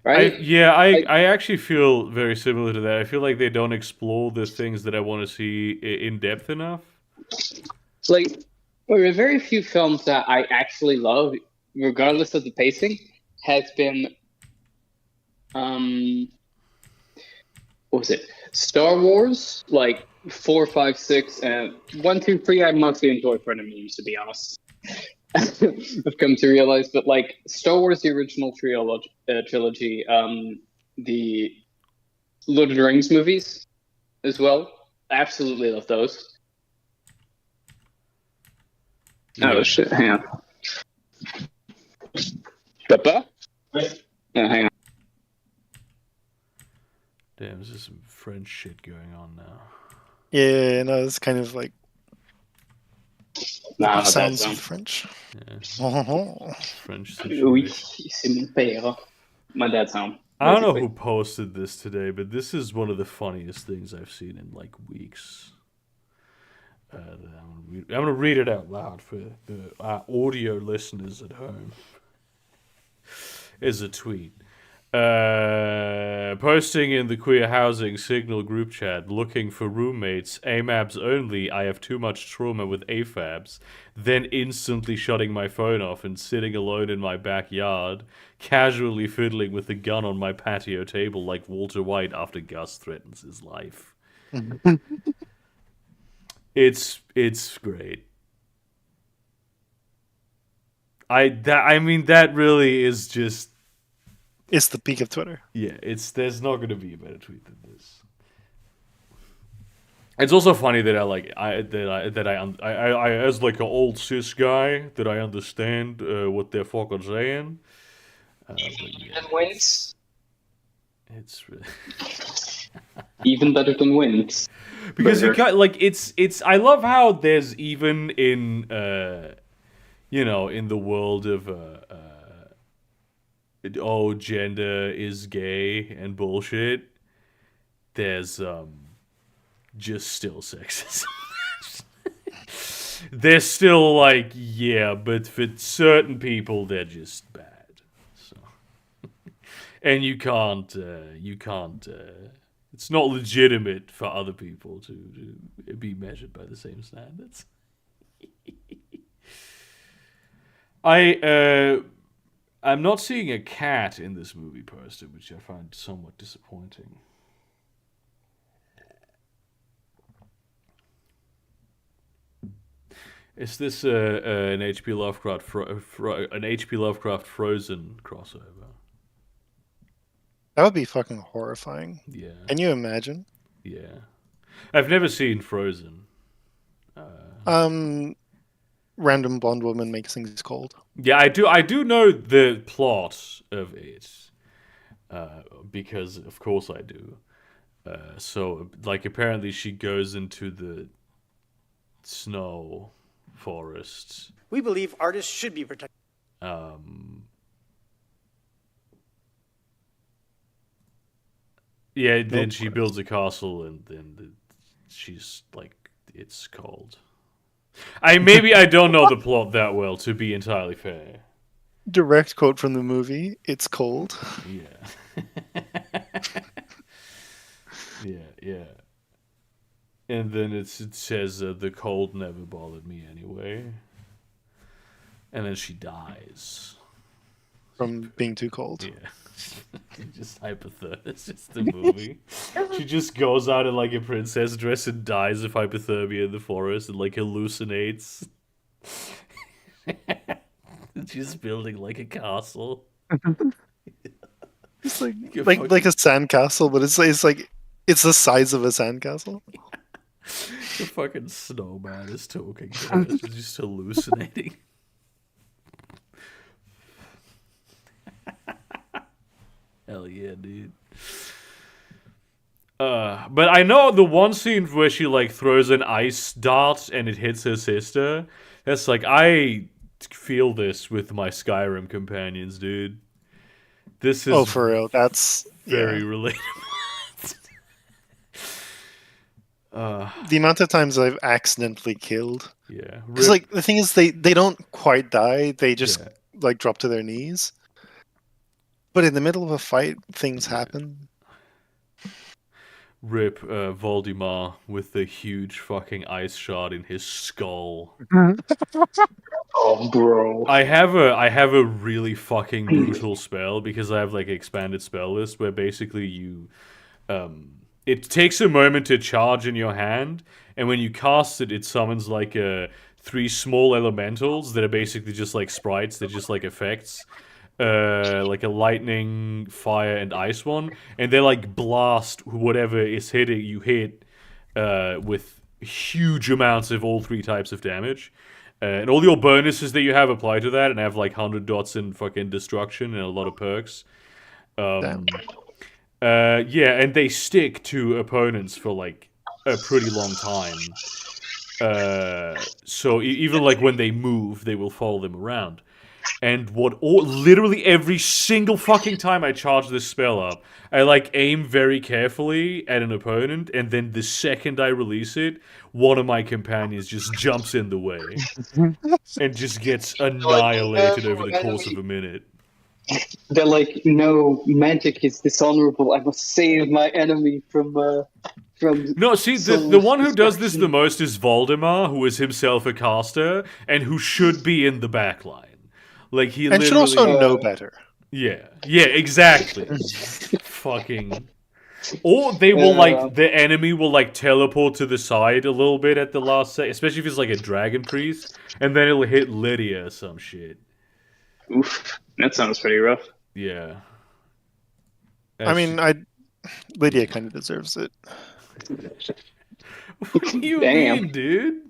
Right? I actually feel very similar to that. I feel like they don't explore the things that I want to see in depth enough. Like, there are very few films that I actually love, regardless of the pacing, has been, what was it? Star Wars, like 4, 5, 6, and 1, 2, 3. I mostly enjoy Frenemies, to be honest. I've come to realize, but like Star Wars, the original trilogy, the Lord of the Rings movies as well. Absolutely love those. Yeah. Oh shit! Hang on. Papa? Yeah, hang on. Damn, this is some French shit going on now. Yeah, no, it's kind of like. Nah, sounds of French. Yeah. French situation. Oui, c'est mon père. My dad's home. I don't know who posted this today, but this is one of the funniest things I've seen in like weeks. I'm gonna read it out loud for the audio listeners at home. Is a tweet. Posting in the queer housing signal group chat, looking for roommates, AMABs only, I have too much trauma with AFABs, then instantly shutting my phone off and sitting alone in my backyard, casually fiddling with the gun on my patio table like Walter White after Gus threatens his life. It's great. I mean that really is just. It's the peak of Twitter. Yeah, there's not going to be a better tweet than this. It's also funny that I as like an old cis guy that I understand what they're fucking saying. But yeah, Wins. it's really Even better than wins. because you got like it's. I love how there's even in in the world of gender is gay and bullshit, there's just still sexism. They're still like, yeah, but for certain people they're just bad. So and you can't it's not legitimate for other people to be measured by the same standards. I'm not seeing a cat in this movie poster, which I find somewhat disappointing. Is this an H.P. Lovecraft Frozen crossover? That would be fucking horrifying. Yeah. Can you imagine? Yeah. I've never seen Frozen. Random blonde woman makes things cold. Yeah, I do know the plot of it. Because of course I do. So like apparently she goes into the snow forests. We believe artists should be protected. Yeah, then she builds a castle and then she's like, it's cold. Maybe I don't know the plot that well, to be entirely fair. Direct quote from the movie, "It's cold." Yeah. Yeah. And then it says, the cold never bothered me anyway. And then she dies. From being too cold. Yeah. Just hypothermia. It's just the movie. She just goes out in like a princess dress and dies of hypothermia in the forest and like hallucinates. She's building like a castle. It's like a sandcastle, but it's like it's the size of a sandcastle. The fucking snowman is talking to her. She's just hallucinating. Hell yeah, dude. But I know the one scene where she like throws an ice dart and it hits her sister. That's like, I feel this with my Skyrim companions, dude. This is for real. That's very relatable. The amount of times I've accidentally killed. Yeah. Because like the thing is, they don't quite die. They just like drop to their knees. But in the middle of a fight, things happen. Rip Voldemort with the huge fucking ice shard in his skull. Oh, bro. I have a really fucking brutal spell because I have like an expanded spell list where basically you it takes a moment to charge in your hand, and when you cast it, it summons like 3 small elementals that are basically just like sprites. They're just like effects. Like a lightning, fire, and ice one, and they like blast whatever is hitting you hit with huge amounts of all 3 types of damage, and all your bonuses that you have apply to that, and have like 100 dots in fucking destruction and a lot of perks. Yeah, and they stick to opponents for like a pretty long time. So even like when they move, they will follow them around. And literally every single fucking time I charge this spell up, I like aim very carefully at an opponent, and then the second I release it, one of my companions just jumps in the way and just gets annihilated over the course of a minute. They're like, no, magic is dishonorable. I must save my enemy from. No, see, the one who does this the most is Voldemar, who is himself a caster and who should be in the back line. Like he And should literally, also know better. yeah, exactly. Fucking. Or they will the enemy will teleport to the side a little bit at the last second, especially if it's like a dragon priest, and then it'll hit Lydia or some shit. Oof, that sounds pretty rough. Yeah. I mean, Lydia kind of deserves it. What do you Damn. mean, dude?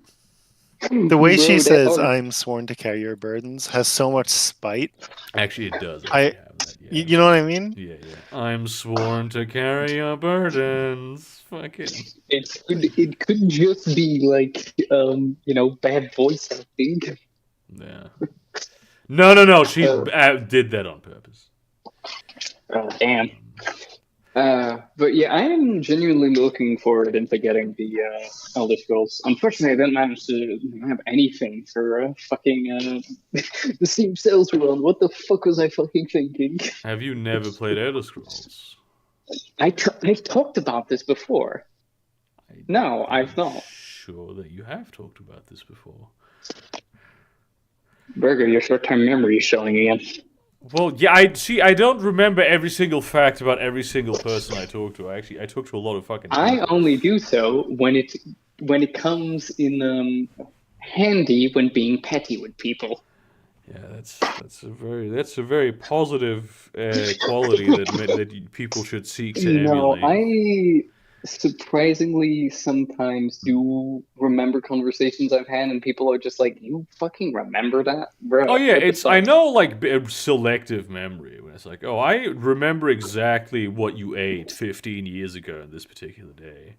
The way Bro, she that- says, oh, "I'm sworn to carry your burdens," has so much spite. Actually, it does. I- have that, yeah. You know what I mean? Yeah. I'm sworn to carry your burdens. Fucking. it could just be like bad voice acting. Yeah. No. She did that on purpose. Oh, damn. But yeah, I am genuinely looking forward into getting the Elder Scrolls. Unfortunately, I didn't manage to have anything for fucking the Steam sales run. What the fuck was I fucking thinking? Have you never played Elder Scrolls? I've talked about this before. No, I've not. Sure that you have talked about this before. Burger, your short-term memory is showing again. Well, yeah, I don't remember every single fact about every single person I talked to. I talked to a lot of fucking people. I only do so when it comes in handy when being petty with people. Yeah, that's a very positive quality that people should seek to No, emulate. I surprisingly sometimes do remember conversations I've had, and people are just like, "You fucking remember that, bro?" Oh yeah, What the it's fuck?" I know like a selective memory when it's like, oh, I remember exactly what you ate 15 years ago on this particular day.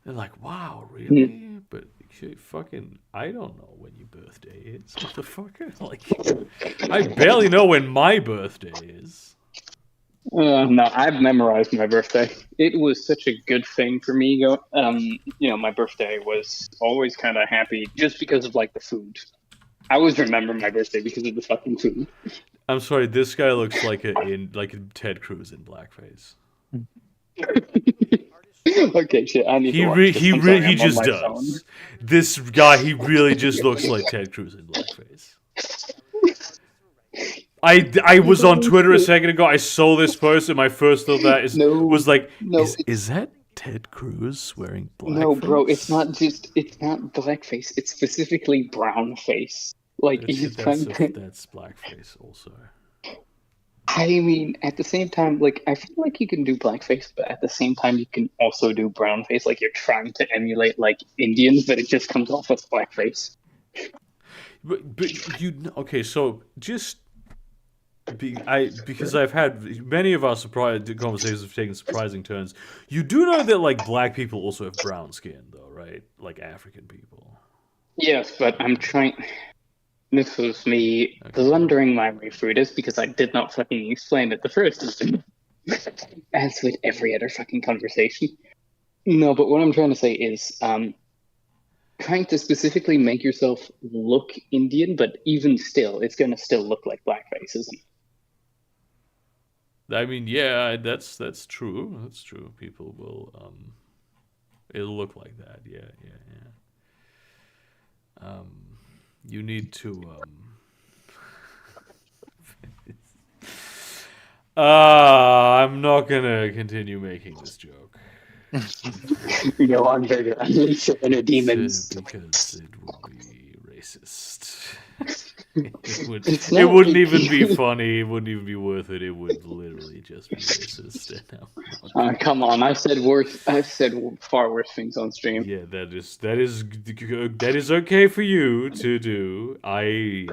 They're like, wow, really? But fucking, I don't know when your birthday is. What the fuck? Like, I barely know when my birthday is. No, I've memorized my birthday. It was such a good thing for me. My birthday was always kind of happy just because of like the food. I always remember my birthday because of the fucking food. I'm sorry, this guy looks like a Ted Cruz in blackface. Okay, shit. I need to watch this. He I'm sorry, I'm on just my does. phone. This guy, he really just looks like Ted Cruz in blackface. I was on Twitter a second ago. I saw this post, and my first thought was like, is that Ted Cruz wearing blackface? No, bro, it's not blackface. It's specifically brown face. Like he's trying to. That's blackface also. I mean, at the same time, like I feel like you can do blackface, but at the same time, you can also do brown face. Like you're trying to emulate like Indians, but it just comes off as blackface. But okay, so just. Because I've had many of our conversations have taken surprising turns. You do know that like black people also have brown skin, though, right? Like African people. Yes, but I'm trying. This was me blundering my way through this because I did not fucking explain it the first time. As with every other fucking conversation. No, but what I'm trying to say is, trying to specifically make yourself look Indian, but even still, it's going to still look like blackface, isn't it? I mean, yeah, that's true. That's true. People will it'll look like that. Yeah. You need to I'm not gonna continue making this joke. Go on, Burger. Unleash your inner demons. Because it would be racist. It wouldn't even be funny. It wouldn't even be worth it. It would literally just be racist. Come on, I've said far worse things on stream. Yeah, that is okay for you to do. I'm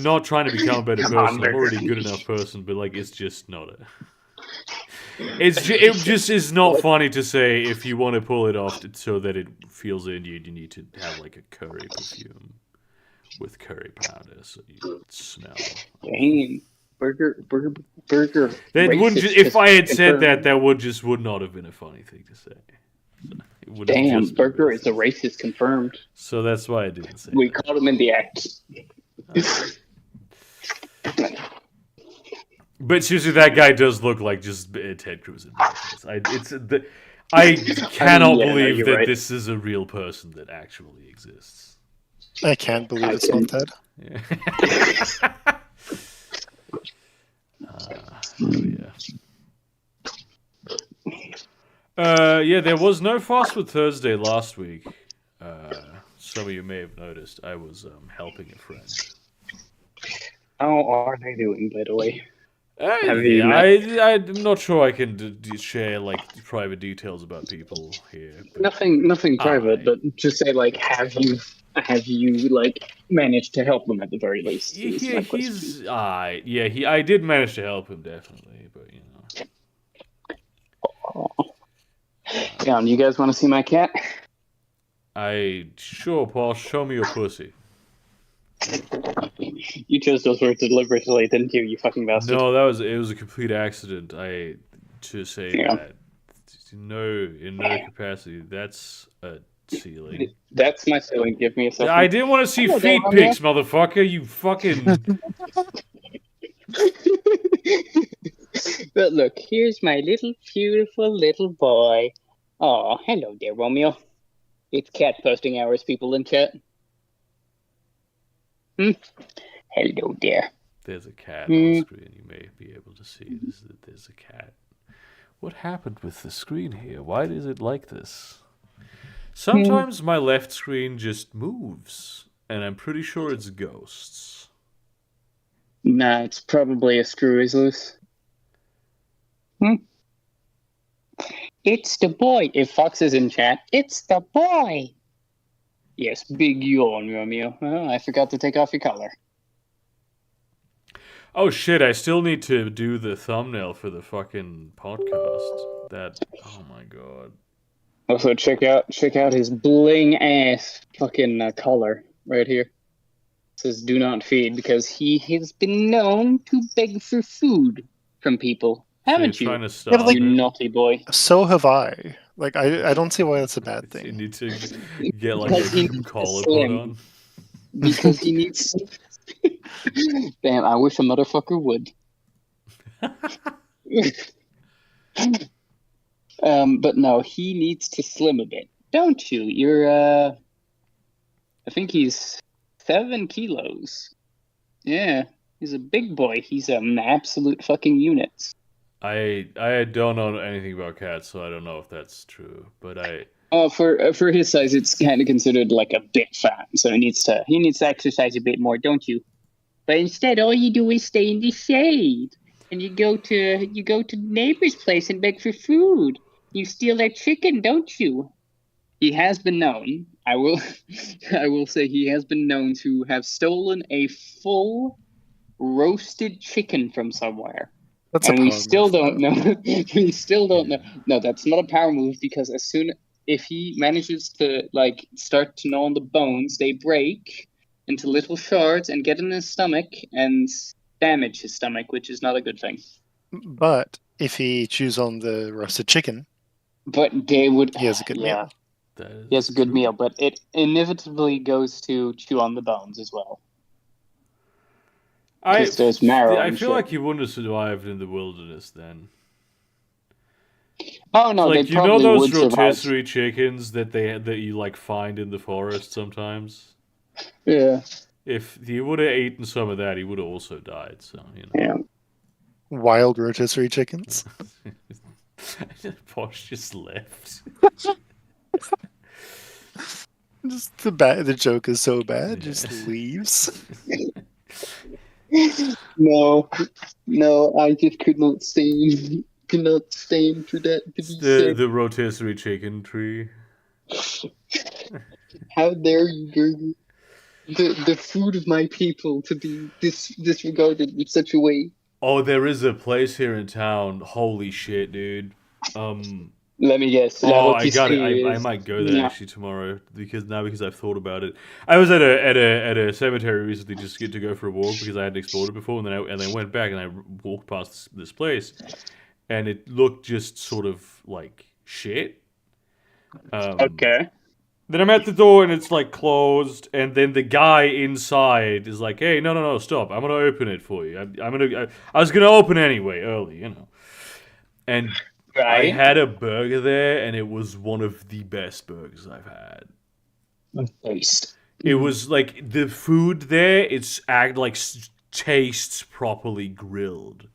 not trying to become a better person. I'm already a good enough person, but like it's just not a. It just is not funny to say if you want to pull it off so that it feels Indian. You need to have like a curry perfume with curry powder, so you smell. Dang, burger. That wouldn't. If I had said that would not have been a funny thing to say. So damn, Burger is a racist confirmed. So that's why I didn't say. We caught him in the act. But seriously, that guy does look like just Ted Cruz in blackface. I cannot yeah, no, believe you're that right. this is a real person that actually exists. I can't believe it's not Ted. Yeah. Oh yeah. Yeah, there was no Fast Food Thursday last week. Some of you may have noticed. I was helping a friend. How are they doing, by the way? Have you Yeah, met? I'm not sure I can share like private details about people here. But Nothing private, I, but just say like, have you like managed to help them at the very least? Is yeah, my question. I did manage to help him definitely, but you know. Yeah, you guys want to see my cat? Sure, Paul, show me your pussy. You chose those words deliberately, didn't you? You fucking bastard. No, it was a complete accident. I to say Yeah. that in no capacity. That's a ceiling. That's my ceiling. Give me a second. I didn't want to see Hello there, feet Romeo. pics, motherfucker. You fucking. But look, here's my little beautiful little boy. Oh, hello there, Romeo. It's cat posting hours, people in chat. Hello there. There's a cat on screen. You may be able to see this. There's a cat. What happened with the screen here? Why is it like this? Sometimes my left screen just moves, and I'm pretty sure it's ghosts. Nah, it's probably a screw is loose. It's the boy. If Fox is in chat, it's the boy. Yes, big yawn, Romeo. Oh, I forgot to take off your collar. Oh shit, I still need to do the thumbnail for the fucking podcast. Oh my god. Also, check out his bling ass fucking collar right here. It says "Do not feed" because he has been known to beg for food from people. Haven't you? Trying to stop like, You him. naughty boy. So have I. Like, I don't see why that's a bad You thing. need to get like Because he a needs collar to put slim. on. Because he needs. Damn, I wish a motherfucker would. But no, he needs to slim a bit, don't you? I think he's 7 kilos. Yeah, he's a big boy. He's an absolute fucking unit. I don't know anything about cats, so I don't know if that's true. But For his size, it's kind of considered like a bit fat, so he needs to exercise a bit more, don't you? But instead, all you do is stay in the shade, and you go to the neighbor's place and beg for food. You steal their chicken, don't you? He has been known. I will say he has been known to have stolen a full roasted chicken from somewhere. That's and a we power still move, don't though. know. We still don't know. No, that's not a power move because if he manages to like start to gnaw on the bones, they break into little shards and get in his stomach and damage his stomach, which is not a good thing. But if he chews on the roasted chicken, But they would. he has a good meal. He has a good meal, but it inevitably goes to chew on the bones as well. There's marrow. I and feel shit. like he wouldn't have survived in the wilderness then. Oh no, Like they you know probably those would survive. rotisserie chickens that you like find in the forest sometimes. Yeah. If he would have eaten some of that, he would have also died. So you know. Yeah. Wild rotisserie chickens. Posh just left. Just the joke is so bad, Yeah. just leaves. No, I just could not stand for that to be said. The rotisserie chicken tree. How dare you, Gerger? The food of my people to be disregarded in such a way. Oh, there is a place here in town. Holy shit, dude. Let me guess. Oh, I got it. I might go there actually tomorrow because I've thought about it. I was at a cemetery recently just to go for a walk because I hadn't explored it before, and then I went back and I walked past this place, and it looked just sort of like shit. Okay. Then I'm at the door and it's like closed, and then the guy inside is like, "Hey, no, stop! I'm gonna open it for you. I was gonna open anyway early, you know." And I Right? had a burger there, and it was one of the best burgers I've had. Taste. It was like the food there. Tastes properly grilled.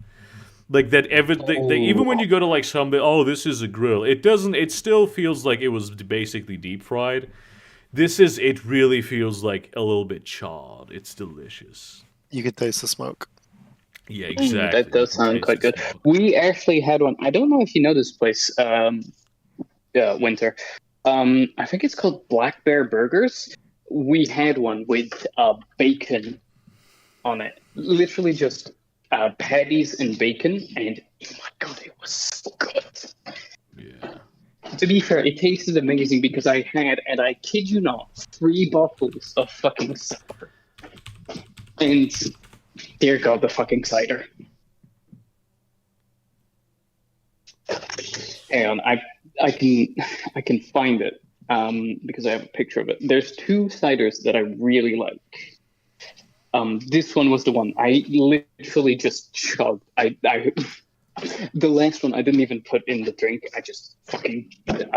Like that. Even when you go to like some, oh, this is a grill. It doesn't. It still feels like it was basically deep fried. It really feels like a little bit charred. It's delicious. You could taste the smoke. Yeah, exactly. That does sound Taste quite the good. smoke. We actually had one. I don't know if you know this place, Winter. I think it's called Black Bear Burgers. We had one with bacon on it. Literally just patties and bacon, and oh my god, it was so good. Yeah. To be fair, it tasted amazing because I had, and I kid you not, 3 bottles of fucking cider. And dear God, the fucking cider. Hang on, I can find it because I have a picture of it. There's 2 ciders that I really like. This one was the one I literally just chugged. The last one I didn't even put in the drink. I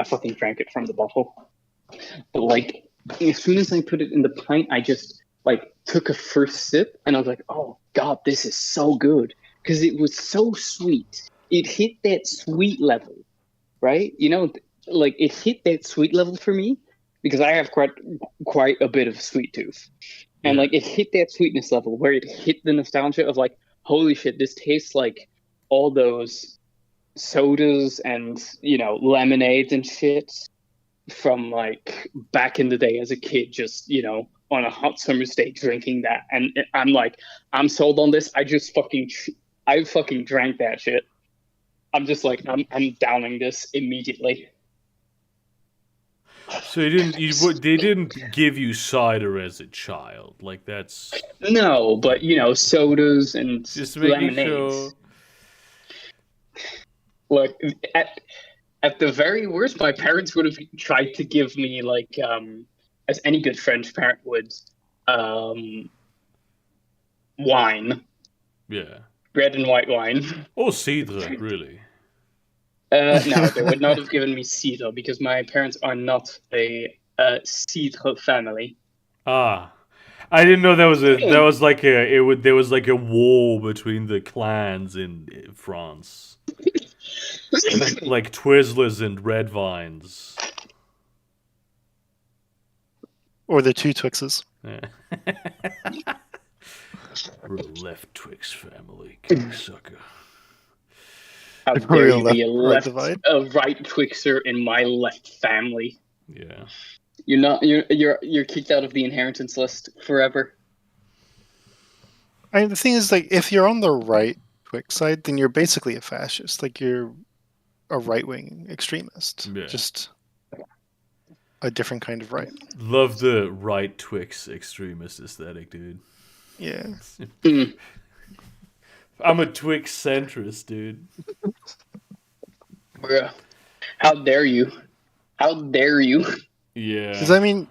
fucking drank it from the bottle. But like, as soon as I put it in the pint, I just like took a first sip, and I was like, "Oh God, this is so good," because it was so sweet. It hit that sweet level, right? You know, like it hit that sweet level for me because I have quite a bit of a sweet tooth, and like it hit that sweetness level where it hit the nostalgia of like, holy shit, this tastes like all those sodas and, you know, lemonades and shit from like back in the day as a kid, just, you know, on a hot summer's day drinking that. And I'm like, I'm sold on this. I fucking drank that shit. I'm just like, I'm downing this immediately. So they didn't give you cider as a child. Like that's No, but you know, sodas and just making lemonades. sure. Like at the very worst, my parents would have tried to give me like as any good French parent would, wine, Yeah. red and white wine. Or cidre, really. No, they would not have given me cidre because my parents are not a cidre family. Ah. I didn't know there was like a war between the clans in France. Like Twizzlers and Red Vines. Or the 2 Twixes. Yeah. We're a left Twix family, sucker. How The dare real you be a left-right divide. right Twixer in my left family? Yeah. You're kicked out of the inheritance list forever. I mean, the thing is, like, if you're on the right Twix side, then you're basically a fascist. Like, you're a right-wing extremist. Yeah. Just a different kind of right. Love the right Twix extremist aesthetic, dude. Yeah. I'm a Twix centrist, dude. Bruh. How dare you? How dare you? Yeah. Does that mean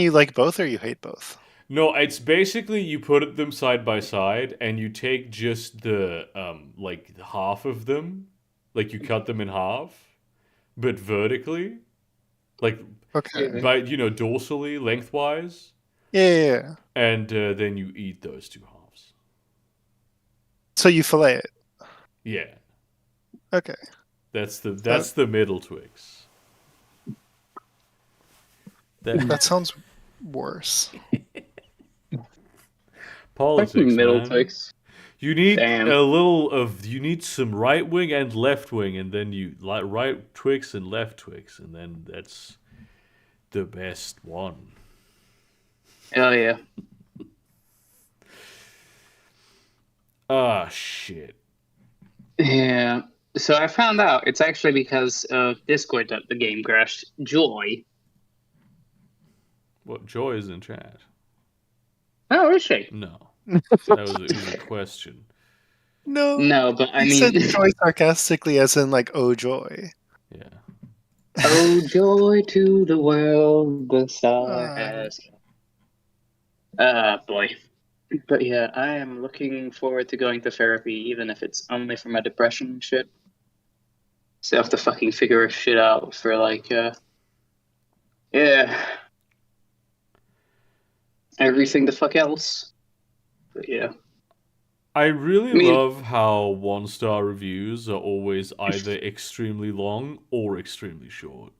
you like both or you hate both? No, it's basically you put them side by side and you take just the like half of them, like you cut them in half, but vertically, like Okay. by dorsally, lengthwise, Yeah. and then you eat those 2 halves. So you fillet it. Yeah, Okay. that's the middle Twix. That sounds worse. Politics, Fucking middle man. Twix. You need Damn. you need some right wing and left wing, and then you like right Twix and left Twix, and then that's the best one. Oh yeah. Ah, shit. Yeah. So I found out it's actually because of Discord that the game crashed. Joy. What, Joy is in chat? Oh, is she? No. It was a question. No. No, but I You mean, said joy sarcastically as in like, oh joy. Yeah. Oh, joy to the world, the star has. Boy. But yeah, I am looking forward to going to therapy, even if it's only for my depression and shit. Still have to fucking figure shit out for like, yeah, everything the fuck else. But yeah. I really I mean- love how 1-star reviews are always either extremely long or extremely short.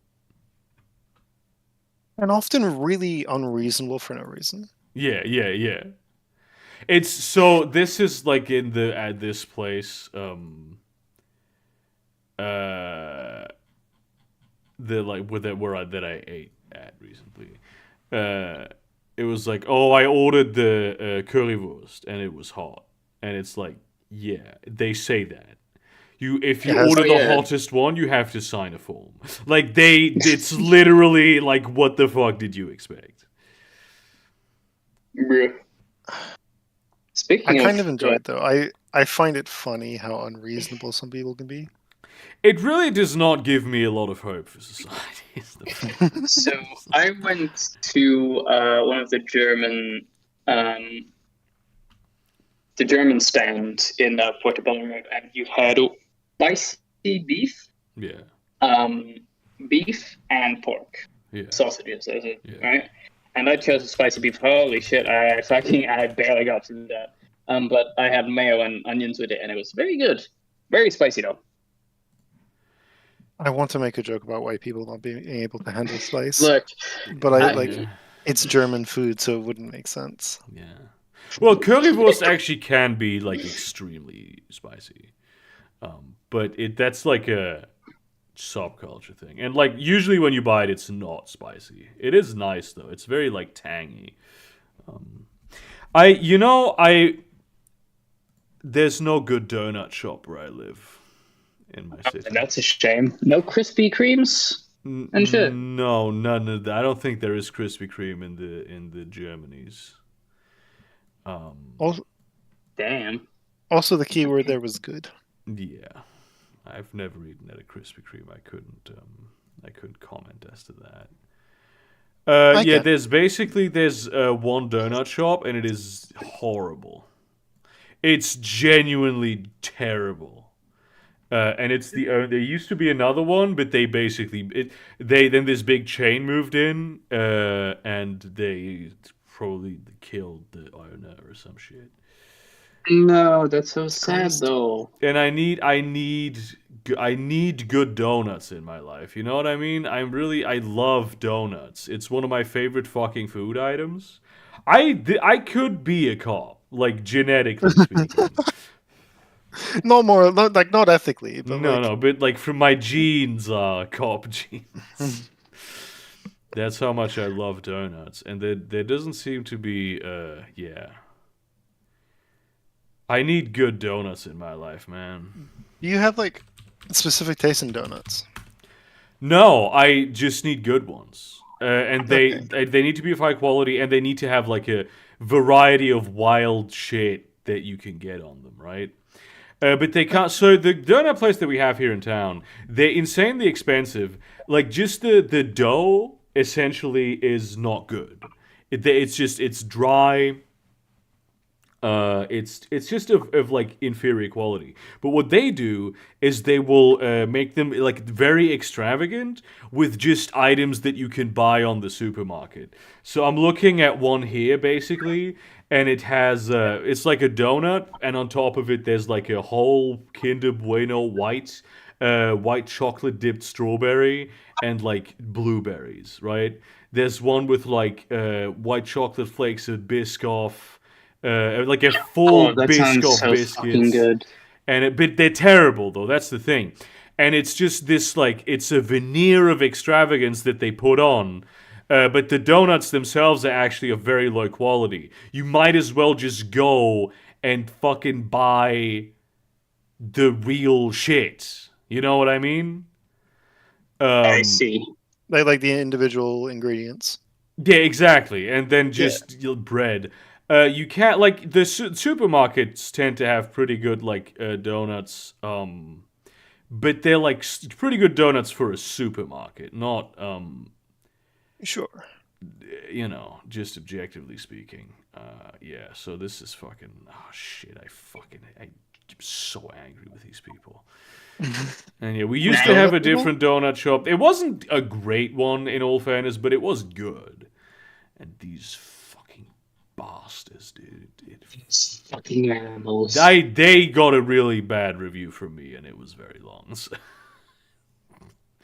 And often really unreasonable for no reason. Yeah, yeah, yeah. It's so this is like in the at this place, the like with that where that I ate at recently. It was like, oh, I ordered the currywurst and it was hot, and it's like, yeah, they say that. If you Yes. order Oh, the yeah. hottest one, you have to sign a form. Like it's literally like, what the fuck did you expect? Bruh. Speaking I of, kind of enjoy it though. I find it funny how unreasonable some people can be. It really does not give me a lot of hope for society. Is the problem. So I went to one of the German stand in Portobello Road, and you had spicy beef, Yeah, beef and pork yeah. sausages, is it Yeah. right? And I chose the spicy beef. Holy shit! I barely got through that. But I had mayo and onions with it, and it was very good. Very spicy though. I want to make a joke about white people not being able to handle spice, Look, but Yeah. it's German food, so it wouldn't make sense. Yeah. Well, currywurst actually can be like extremely spicy, but that's like a subculture thing. And like usually when you buy it, it's not spicy. It is nice though. It's very like tangy. There's no good donut shop where I live in my city. that's a shame. No Krispy Kremes and shit. No, none of that. I don't think there is Krispy Kreme in the Germanys. Also, Damn. also the key word there was good. Yeah, I've never eaten at a Krispy Kreme. I couldn't comment as to that. I Yeah, get- there's one donut shop and it is horrible. It's genuinely terrible. And it's there used to be another one, but they basically then this big chain moved in, and they probably killed the owner or some shit. No, that's so sad Christ. though. And I need good donuts in my life. You know what I mean? I love donuts. It's one of my favorite fucking food items. I could be a cop, like genetically speaking. not ethically, but No, but like from my genes are cop genes. That's how much I love donuts, and there doesn't seem to be yeah. I need good donuts in my life, man. you have like specific taste in donuts. No, I just need good ones, and Okay. they need to be of high quality, and they need to have like a variety of wild shit that you can get on them, right? But they can't. So the donut place that we have here in town, they're insanely expensive. Like just the dough essentially is not good. It's dry. It's just of like inferior quality. But what they do is they will make them like very extravagant with just items that you can buy on the supermarket. So I'm looking at one here basically, and it has it's like a donut, and on top of it there's like a whole Kinder Bueno white chocolate dipped strawberry and like blueberries. Right? There's one with like white chocolate flakes of Biscoff. Like a full Oh, that sounds Biscoff so biscuits, fucking good. but they're terrible though. That's the thing, and it's just this like it's a veneer of extravagance that they put on. But the donuts themselves are actually of very low quality. You might as well just go and fucking buy the real shit. You know what I mean? I see. They like the individual ingredients. Yeah, exactly. And then just bread. You can't supermarkets tend to have pretty good like donuts. but they're like pretty good donuts for a supermarket, not Sure. you know, just objectively speaking. Yeah, so this is fucking, oh shit, I'm so angry with these people. And yeah, we used to have a different donut shop. It wasn't a great one, in all fairness, but it was good. And these fucking bastards, dude. Fucking animals. They got a really bad review from me, and it was very long. So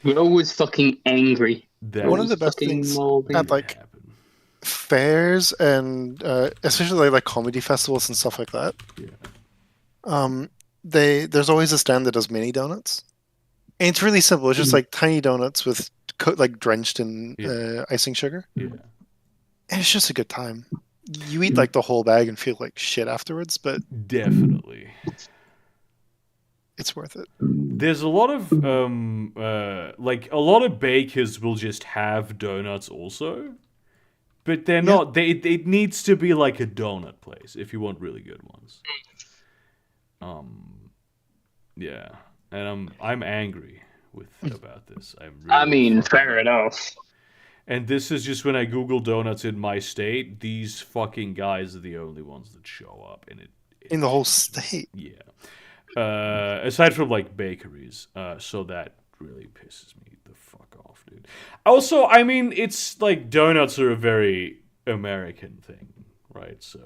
We're always fucking angry. that One of the was best fucking things moldy. at like happened. fairs and especially like comedy festivals and stuff like that. Yeah. There's always a stand that does mini donuts. And it's really simple. It's just like tiny donuts with like drenched in icing sugar. Yeah. And it's just a good time. You eat like the whole bag and feel like shit afterwards, but Definitely. it's worth it. There's a lot of like a lot of bakers will just have donuts also, but they're not. It needs to be like a donut place if you want really good ones. Yeah, and I'm angry about this. I mean, fucking fair enough. And this is just when I Google donuts in my state. These fucking guys are the only ones that show up, and In the whole state. yeah. Aside from like bakeries, so that really pisses me the fuck off, dude. Also, I mean, it's like donuts are a very American thing, right? So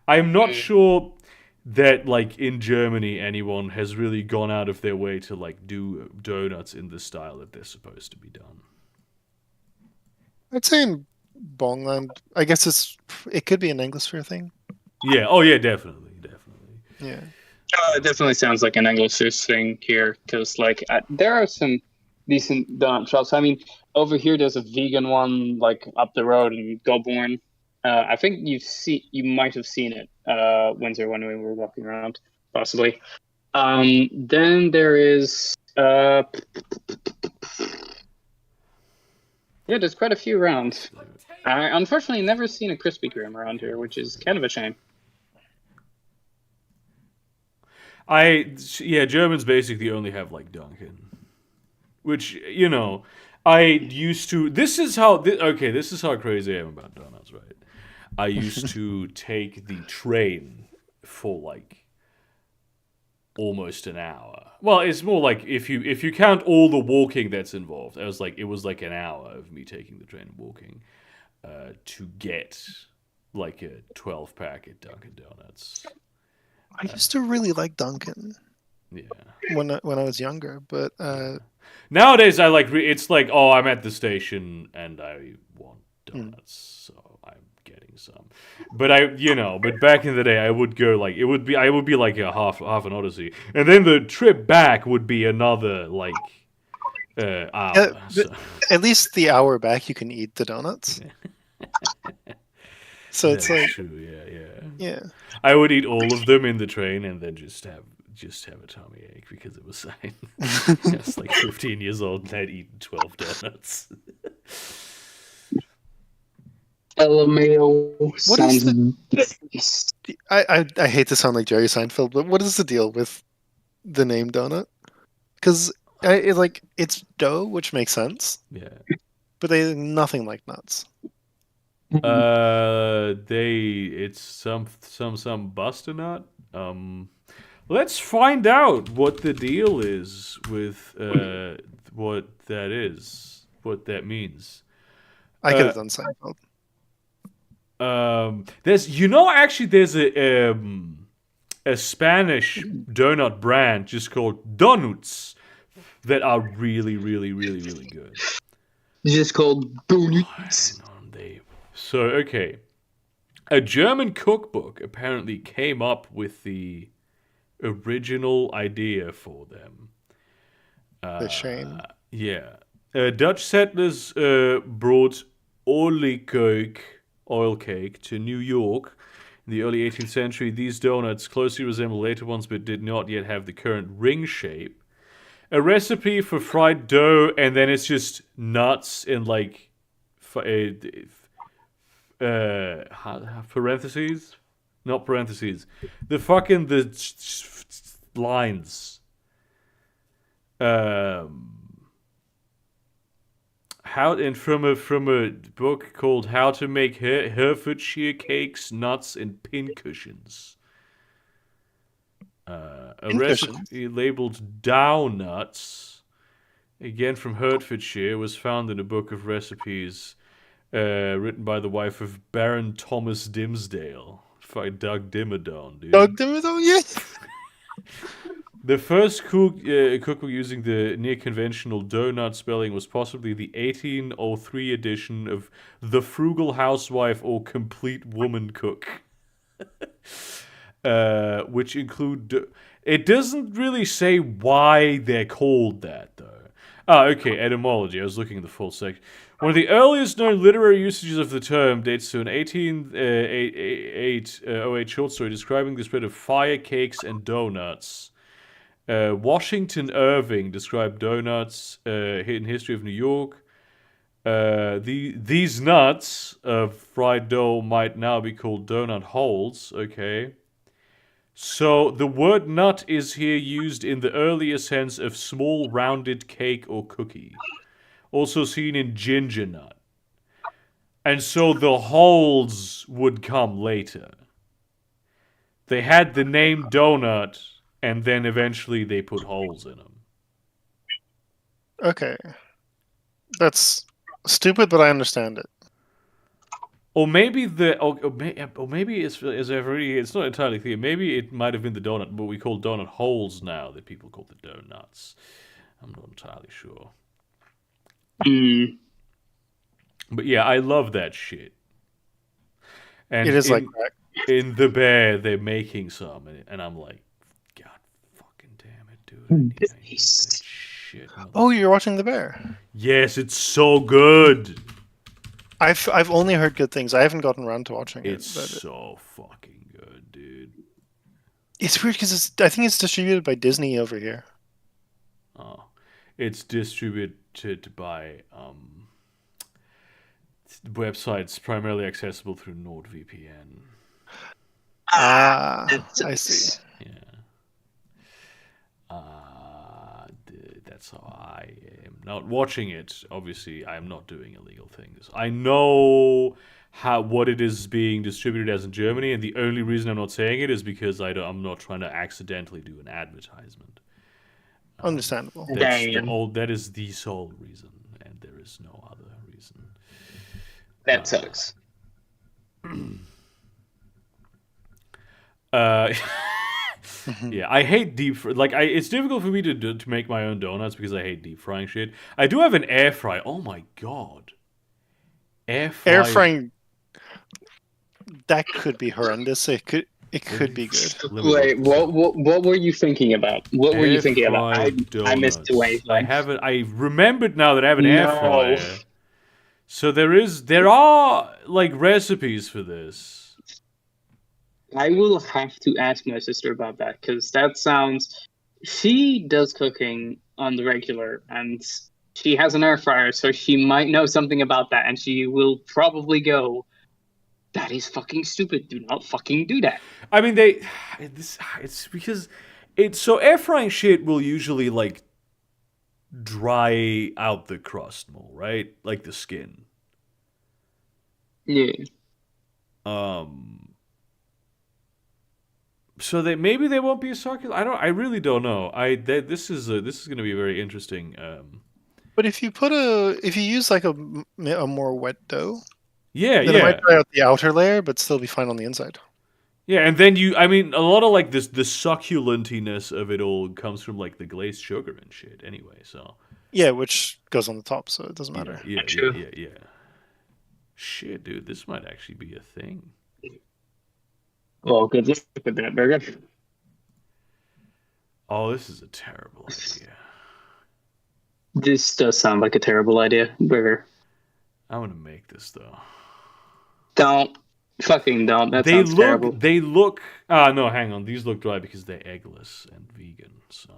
I'm not sure that like in Germany anyone has really gone out of their way to like do donuts in the style that they're supposed to be done. I'd say in Bongland, I guess it could be an Anglosphere thing. Yeah. Oh yeah. Definitely. Yeah. It definitely sounds like an Anglo-Swiss thing here, because like there are some decent donut shops. I mean, over here there's a vegan one like up the road in Goulburn. I think you might have seen it, Windsor, when we were walking around, possibly. Then there is yeah, there's quite a few around. I unfortunately never seen a Krispy Kreme around here, which is kind of a shame. Germans basically only have like Dunkin', which you know, I used to. This is how crazy I am about donuts, right? I used to take the train for like almost an hour. Well, it's more like if you count all the walking that's involved, it was like an hour of me taking the train and walking to get like a 12-pack at Dunkin' Donuts. I used to really like Dunkin'. Yeah. When I was younger, but nowadays I like it's like, oh, I'm at the station and I want donuts, so I'm getting some. But but back in the day I would go like I would be like a half an odyssey, and then the trip back would be another like hour. So. At least the hour back you can eat the donuts. So it's like true, yeah. Yeah. I would eat all of them in the train and then just have a tummy ache because it was fine. I was like 15 years old and I'd eaten 12 donuts. LMAO What is sounds I hate to sound like Jerry Seinfeld, but what is the deal with the name donut? Because it's dough, which makes sense. Yeah. But they're nothing like nuts. It's some butternut. Let's find out what the deal is with what that means. I could have done Seinfeld. There's a Spanish donut brand just called Donuts that are really, really, really, really good. It's just called donuts. So, okay. A German cookbook apparently came up with the original idea for them. The shame. Yeah. Dutch settlers brought oil cake to New York in the early 18th century. These donuts closely resemble later ones but did not yet have the current ring shape. A recipe for fried dough, and then it's just nuts in like parentheses, not parentheses. The lines. How and from a book called How to Make Herefordshire Cakes, Nuts, and Pincushions. A Pincushions? recipe labeled Dow Nuts, again from Hertfordshire, was found in a book of recipes written by the wife of Baron Thomas Dimsdale. Fuck, Doug Dimmadome, dude. Doug Dimmadome, yes. The first cookbook using the near-conventional donut spelling was possibly the 1803 edition of The Frugal Housewife or Complete Woman Cook, which include... It doesn't really say why they're called that, though. Okay, etymology. I was looking at the full section. One of the earliest known literary usages of the term dates to an 1808 short story describing the spread of fire cakes and donuts. Washington Irving described donuts in History of New York. These nuts of fried dough might now be called donut holes. Okay. So the word nut is here used in the earlier sense of small rounded cake or cookie. Also seen in ginger nut. And so the holes would come later. They had the name donut, and then eventually they put holes in them. Okay. That's stupid, but I understand it. Or maybe maybe it's not entirely clear. Maybe it might have been the donut, what we call donut holes now that people call the donuts. I'm not entirely sure. But yeah, I love that shit. And It is like crack. In The Bear, they're making some, and I'm like, God fucking damn it, dude. I need that shit. Oh, you're watching The Bear. Yes, it's so good. I've only heard good things. I haven't gotten around to watching it. It's so fucking good, dude. It's weird because I think it's distributed by Disney over here. Oh, it's distributed by websites primarily accessible through NordVPN. I see. Yeah. That's how I am not watching it. Obviously, I am not doing illegal things. I know what it is being distributed as in Germany, and the only reason I'm not saying it is because I'm not trying to accidentally do an advertisement. Understandable. That is the sole reason, and there is no other reason. That sucks. Yeah, I hate it's difficult for me to make my own donuts because I hate deep frying shit. I do have an air fryer. Oh my god. Air frying, that could be horrendous. It could be good. Wait, what were you thinking about? What were you thinking about? I missed the way. I remembered now that I have an air fryer. So there are like recipes for this. I will have to ask my sister about that because that sounds. She does cooking on the regular, and she has an air fryer, so she might know something about that, and she will probably go, "That is fucking stupid. Do not fucking do that." I mean, it's because so air frying shit will usually like dry out the crust more, right? Like the skin. Yeah. So maybe they won't be as succulent. I really don't know. This is going to be very interesting. But if you use like a more wet dough, then it might dry out the outer layer, but still be fine on the inside. Yeah, and then a lot of like the succulentiness of it all comes from like the glazed sugar and shit. Anyway, so yeah, which goes on the top, so it doesn't matter. Yeah. Shit, dude, this might actually be a thing. Well, good luck with that, burger. Oh, this is a terrible idea. This does sound like a terrible idea, burger. I'm gonna make this though. Don't. Fucking don't. That sounds terrible. They look... no, hang on. These look dry because they're eggless and vegan, so...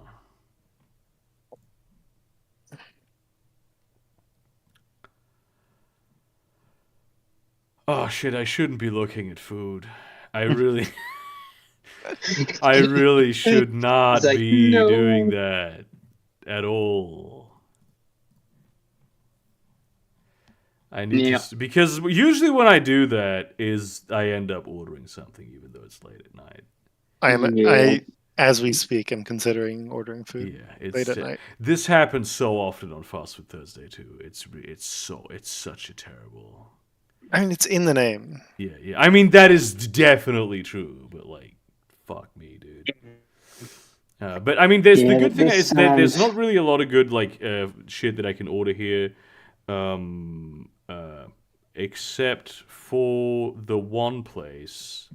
Oh, shit, I shouldn't be looking at food. I really... I really should not be doing that. at all. I need Yeah. to, because usually when I do that is I end up ordering something even though it's late at night. Yeah. As we speak, I'm considering ordering food Yeah, late at night. this happens so often on Fast Food Thursday too. It's such a terrible. I mean, it's in the name. Yeah. I mean that is definitely true, but like, fuck me, dude. But I mean, the good thing is that there's not really a lot of good like shit that I can order here, except for the one place,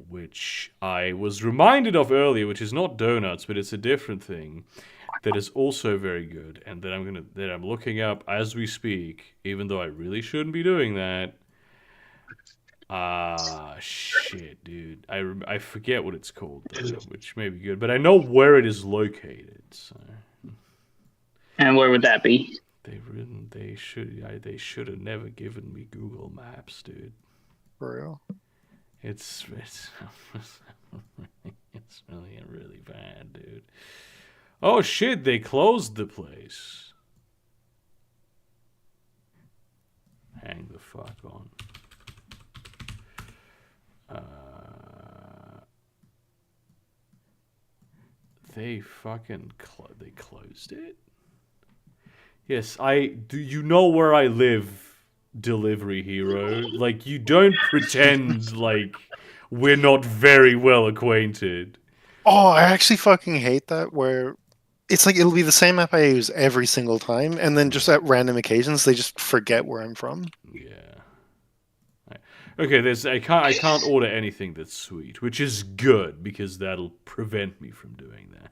which I was reminded of earlier, which is not donuts, but it's a different thing that is also very good, and that I'm looking up as we speak, even though I really shouldn't be doing that. Shit, dude. I forget what it's called, though, which may be good, but I know where it is located. So And where would that be? they should have never given me Google Maps, dude. For real. It's it's really bad, dude. Oh shit, they closed the place. Hang the fuck on. They fucking they closed it? Yes, do you know where I live, Delivery Hero? Like, you don't pretend like we're not very well acquainted. Oh, I actually fucking hate that where it's like it'll be the same map I use every single time, and then just at random occasions they just forget where I'm from. Yeah. Okay, I can't order anything that's sweet, which is good because that'll prevent me from doing that.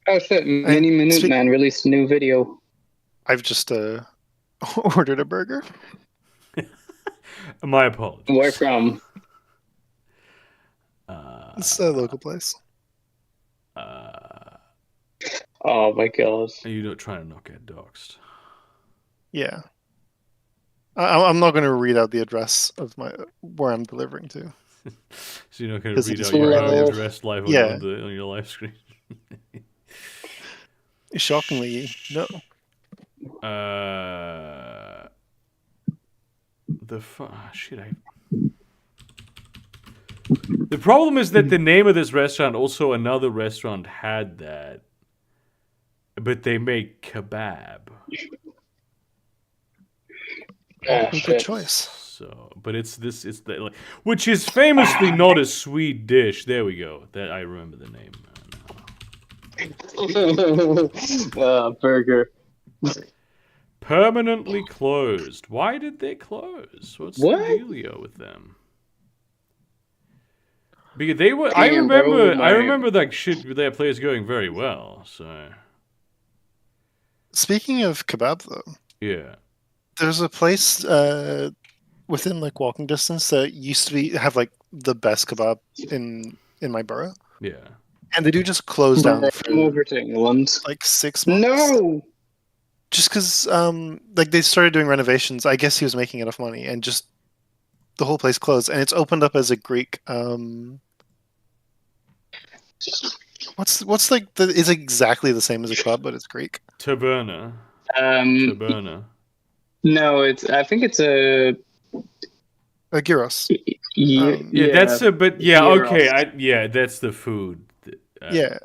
Oh shit, Mini Minute Man released a new video. I've just ordered a burger. My apologies. Where from? It's a local place. Oh my god. Are you not trying to not get doxxed? Yeah. I'm not going to read out the address of where I'm delivering to. So you're not going to read out your your own address live on, Yeah. on your live screen? Shockingly, no. The problem is that the name of this restaurant, also another restaurant had that, but they make kebab. Good choice. So, but which is famously not a sweet dish. There we go. That I remember the name. Burger. Permanently closed. Why did they close? What's the dealio with them? Because they were. I remember that shit. Their place going very well. So. Speaking of kebab, though. Yeah. There's a place within like walking distance that used to have like the best kebab in my borough. Yeah. And they do just close down for over to England. Like 6 months. No. Just because like they started doing renovations. I guess he was making enough money, and just the whole place closed. And it's opened up as a Greek. What's like it's exactly the same as a club, but it's Greek. Taberna. Taberna. No, I think it's a gyros. That's gyros. Okay. That's the food. Yeah,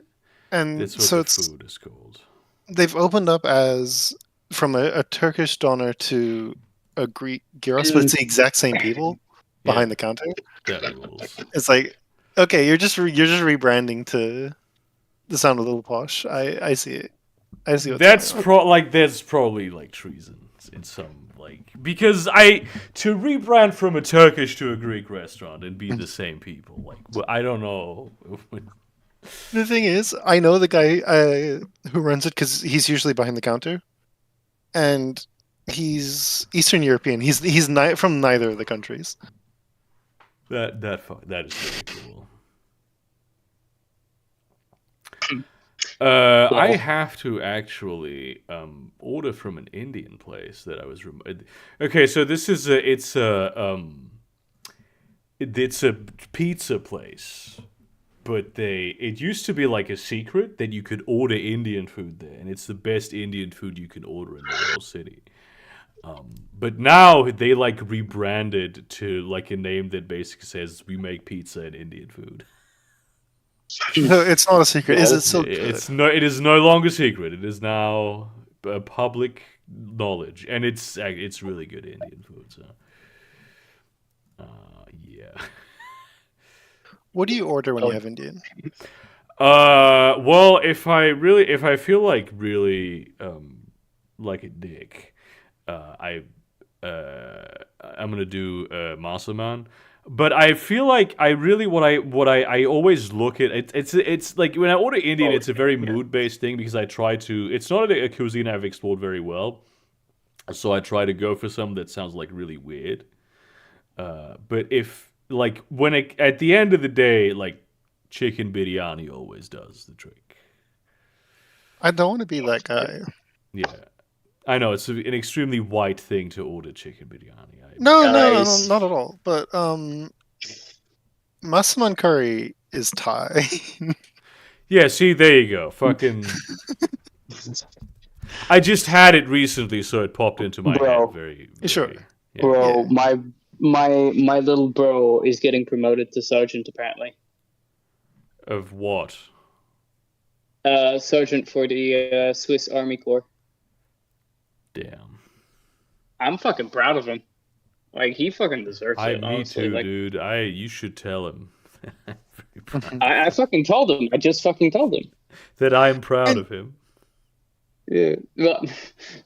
and that's what so the food is called. They've opened up as from a Turkish doner to a Greek gyros, but it's the exact same people behind the counter. That rules. It's like, okay, you're just rebranding to sound a little posh. I see it. I see what that's probably like treason in some because to rebrand from a Turkish to a Greek restaurant and be the same people I don't know. The thing is, I know the guy who runs it because he's usually behind the counter, and he's Eastern European. He's from neither of the countries. That is very cool. I have to actually order from an Indian place that I was. Okay, so this is it's a pizza place. but it used to be like a secret that you could order Indian food there, and it's the best Indian food you can order in the whole city. But now they like rebranded to like a name that basically says we make pizza and Indian food. No, it's not a secret. Is it still good? It is no longer secret. It is now public knowledge, and it's really good Indian food. So, yeah. What do you order when you have Indian? Well, if I feel like really like a dick, I'm gonna do Masaman. But I feel like I really what I always look at it's like when I order Indian, it's a very mood based thing because I try to. It's not a cuisine I've explored very well, so I try to go for something that sounds like really weird. But if like at the end of the day, like chicken biryani always does the trick. I don't want to be that guy. Yeah, I know it's an extremely white thing to order chicken biryani. No, Guys. not at all. But Massaman curry is Thai. Yeah, see, there you go. Fucking. I just had it recently, so it popped into my Bro. head. Very Sure. yeah. Bro, my little bro is getting promoted to sergeant apparently. Of what? Sergeant for the Swiss Army Corps. Damn. I'm fucking proud of him. Like he fucking deserves it. Me Honestly. too, Like, dude. You should tell him. Very proud. I fucking told him. I just fucking told him. That I'm proud of him. Yeah. Well,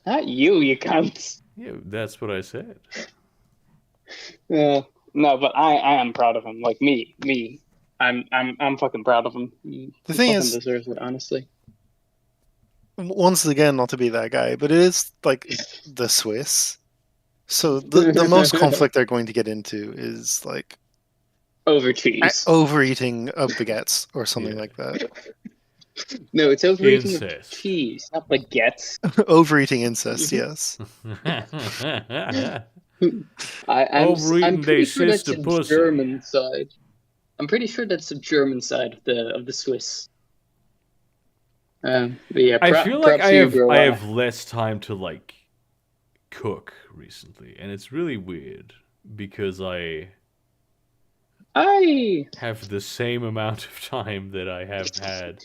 not you cunt. Yeah, that's what I said. No, but I am proud of him. Like me. I'm fucking proud of him. He The thing fucking is- deserves it, honestly. Once again, not to be that guy, but it is like the Swiss. So the most conflict they're going to get into is like Over cheese. overeating of baguettes or something Yeah. like that. No, it's overeating of Incest. cheese, not baguettes. Overeating incest, yes. I'm Overeating pretty they sure that's sister the pussy. German side. I'm pretty sure that's the German side of the Swiss. But yeah, I feel like props to you, bro. I have less time to like cook recently, and it's really weird because I I have the same amount of time that I have had.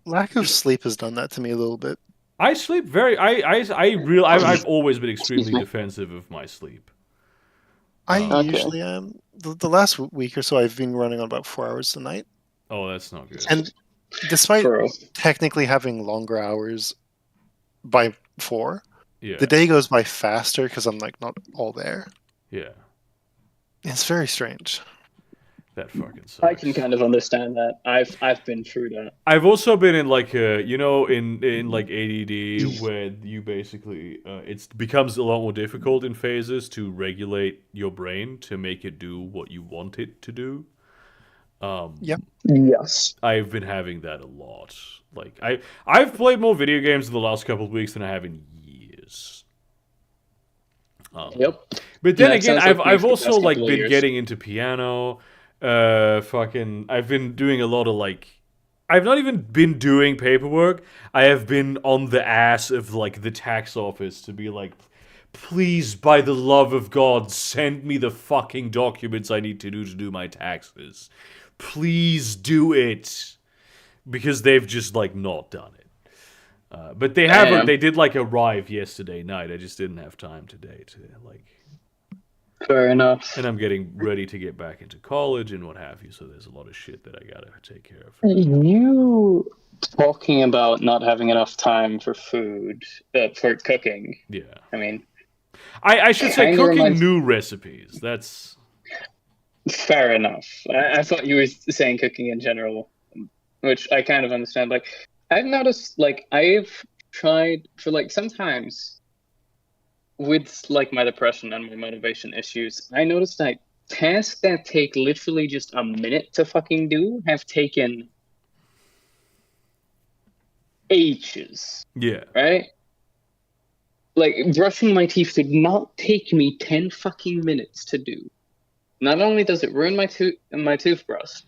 Lack of sleep has done that to me a little bit. I sleep very. I've always been extremely defensive of my sleep. I Okay. usually am. The last week or so, I've been running on about 4 hours a night. Oh, that's not good. And despite bro. technically having longer hours by 4, Yeah, the day goes by faster because I'm like not all there. yeah, It's very strange. that fucking sucks. I can kind of understand that. I've been through that. I've also been in like in like ADD where you basically it becomes a lot more difficult in phases to regulate your brain to make it do what you want it to do. Yes. I've been having that a lot. Like I've played more video games in the last couple of weeks than I have in years. Yep. But then That again, sounds like me I've for the also past like couple of been years. getting into piano. I've been doing a lot of like. I've not even been doing paperwork. I have been on the ass of like the tax office to be like, please, by the love of God, send me the fucking documents I need to do my taxes. Please do it, because they've just like not done it. But they have. Damn. They did like arrive yesterday night. I just didn't have time today to like. Fair enough. And I'm getting ready to get back into college and what have you, so there's a lot of shit that I gotta take care of. You talking about not having enough time for food, for cooking. Yeah. I mean, I should say Kinda cooking reminds- new recipes. That's... fair enough. I thought you were saying cooking in general, which I kind of understand. Like, I've noticed, like, I've tried for, like, sometimes with, like, my depression and my motivation issues, I noticed that tasks that take literally just a minute to fucking do have taken ages, Yeah. right? Like, brushing my teeth did not take me 10 fucking minutes to do. not only does it ruin my toothbrush,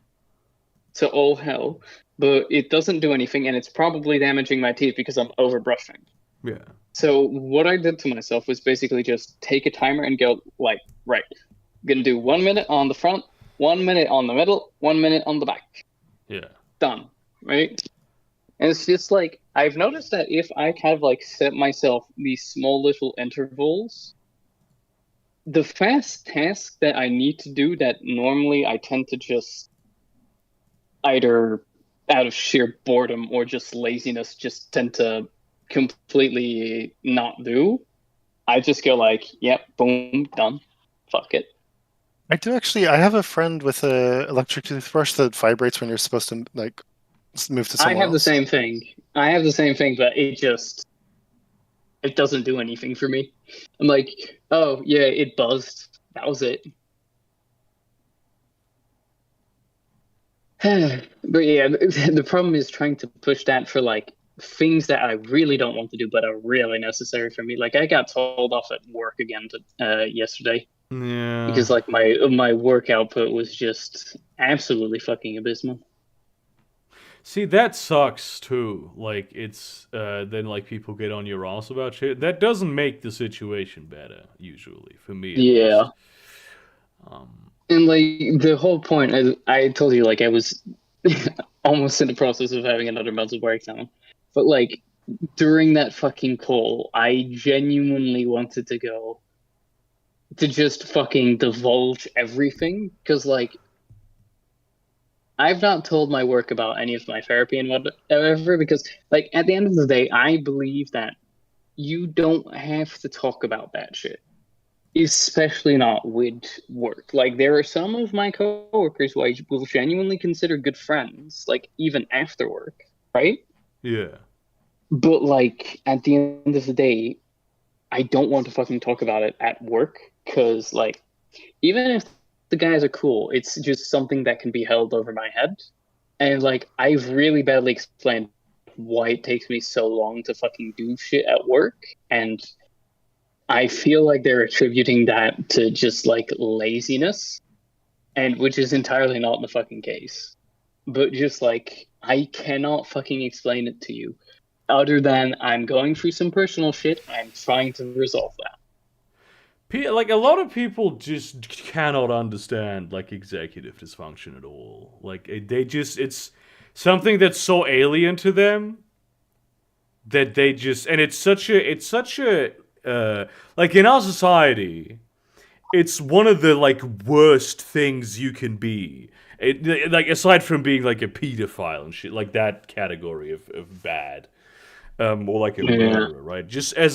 so all hell, but it doesn't do anything, and it's probably damaging my teeth because I'm over brushing. Yeah. So what I did to myself was basically just take a timer and go like, right, gonna do 1 minute on the front, 1 minute on the middle, 1 minute on the back. Yeah. Done. Right? And it's just like, I've noticed that if I kind of like set myself these small little intervals, the fast tasks that I need to do that normally I tend to just either out of sheer boredom or just laziness just tend to completely not do, I just go like, yep, boom, done. Fuck it. I do actually. I have a friend with a electric toothbrush that vibrates when you're supposed to like move to I somewhere have the else. same thing. But it doesn't do anything for me. I'm like, oh yeah, it buzzed. That was it. But yeah, the problem is trying to push that for like things that I really don't want to do but are really necessary for me. Like I got told off at work again yesterday Yeah. because like my work output was just absolutely fucking abysmal. See, that sucks too. Like it's then like people get on your ass about shit. That doesn't make the situation better usually for me at Yeah. least. And like the whole point, as I told you, like I was almost in the process of having another mental breakdown. But like during that fucking call, I genuinely wanted to go to just fucking divulge everything because like I've not told my work about any of my therapy and whatever because like at the end of the day, I believe that you don't have to talk about that shit. Especially not with work. Like there are some of my coworkers who I will genuinely consider good friends, like even after work, right? Yeah. But like at the end of the day, I don't want to fucking talk about it at work because like even if the guys are cool, it's just something that can be held over my head. And like I've really badly explained why it takes me so long to fucking do shit at work, and I feel like they're attributing that to just like laziness, and which is entirely not the fucking case. But just like I cannot fucking explain it to you, other than I'm going through some personal shit. I'm trying to resolve that. Like a lot of people just cannot understand like executive dysfunction at all. Like they just it's something that's so alien to them that they just and it's such a like in our society it's one of the like worst things you can be. Like aside from being like a pedophile and shit, like that category of bad, or like a murderer, right? Just as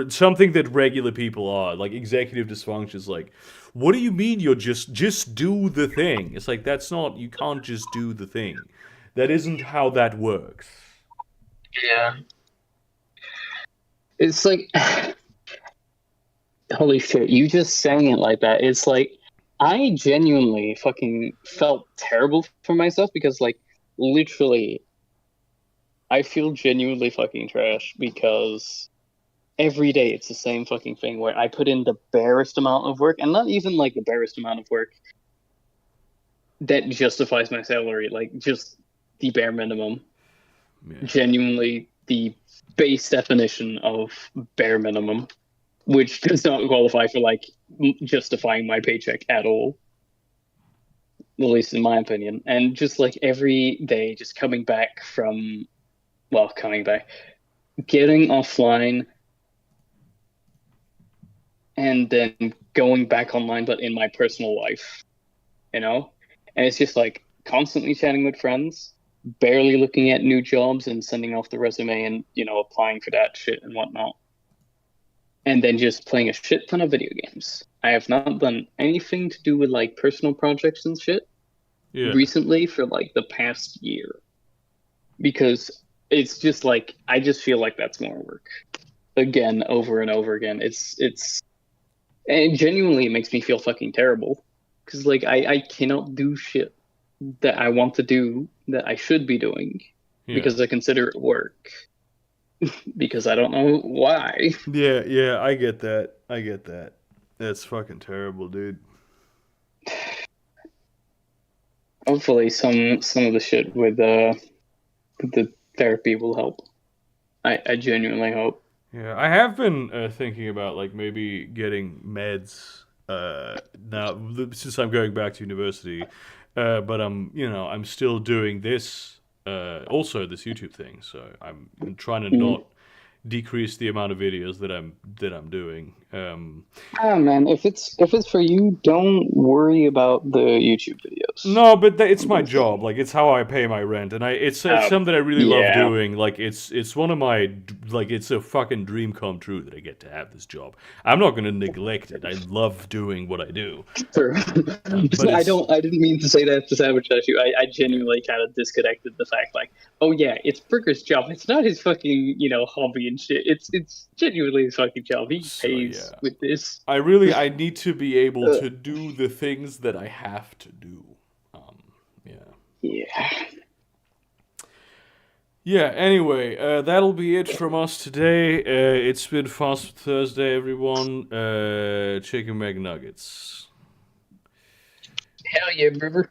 something that regular people are. Like executive dysfunction is like, what do you mean you're just do the thing? It's like that's not you can't just do the thing. That isn't how that works. Yeah. It's like, holy shit, you just saying it like that. It's like, I genuinely fucking felt terrible for myself because, like, literally, I feel genuinely fucking trash because every day it's the same fucking thing where I put in the barest amount of work, and not even like the barest amount of work that justifies my salary, like just the bare minimum. Yeah. Genuinely the base definition of bare minimum, which does not qualify for like justifying my paycheck at all, at least in my opinion. And just like every day, just coming back, getting offline, and then going back online, but in my personal life, you know? And it's just like constantly chatting with friends, barely looking at new jobs and sending off the resume and, applying for that shit and whatnot. And then just playing a shit ton of video games. I have not done anything to do with like personal projects and shit recently for like the past year. Because it's just like, I just feel like that's more work. Again, over and over again. And genuinely it makes me feel fucking terrible. Because like I cannot do shit that I want to do that I should be doing because I consider it work. Because I don't know why. Yeah, I get that. That's fucking terrible, dude. Hopefully, some of the shit with the therapy will help. I genuinely hope. Yeah, I have been thinking about like maybe getting meds now since I'm going back to university, but I'm still doing this also this YouTube thing, so I'm trying to not decrease the amount of videos that I'm doing. Ah man, if it's for you, don't worry about the YouTube videos. No, but it's my job. Like it's how I pay my rent, and it's something that I really love yeah. doing. Like it's one of my like it's a fucking dream come true that I get to have this job. I'm not gonna neglect it. I love doing what I do. Sure. But I didn't mean to say that to sabotage you. I genuinely kind of disconnected the fact, like, oh yeah, it's Brooker's job. It's not his fucking hobby and shit. It's genuinely his fucking job. He pays with this. I need to be able to do the things that I have to do. Yeah. Yeah, anyway, that'll be it from us today. It's been Fast Thursday, everyone. Chicken McNuggets. Hell yeah, brother.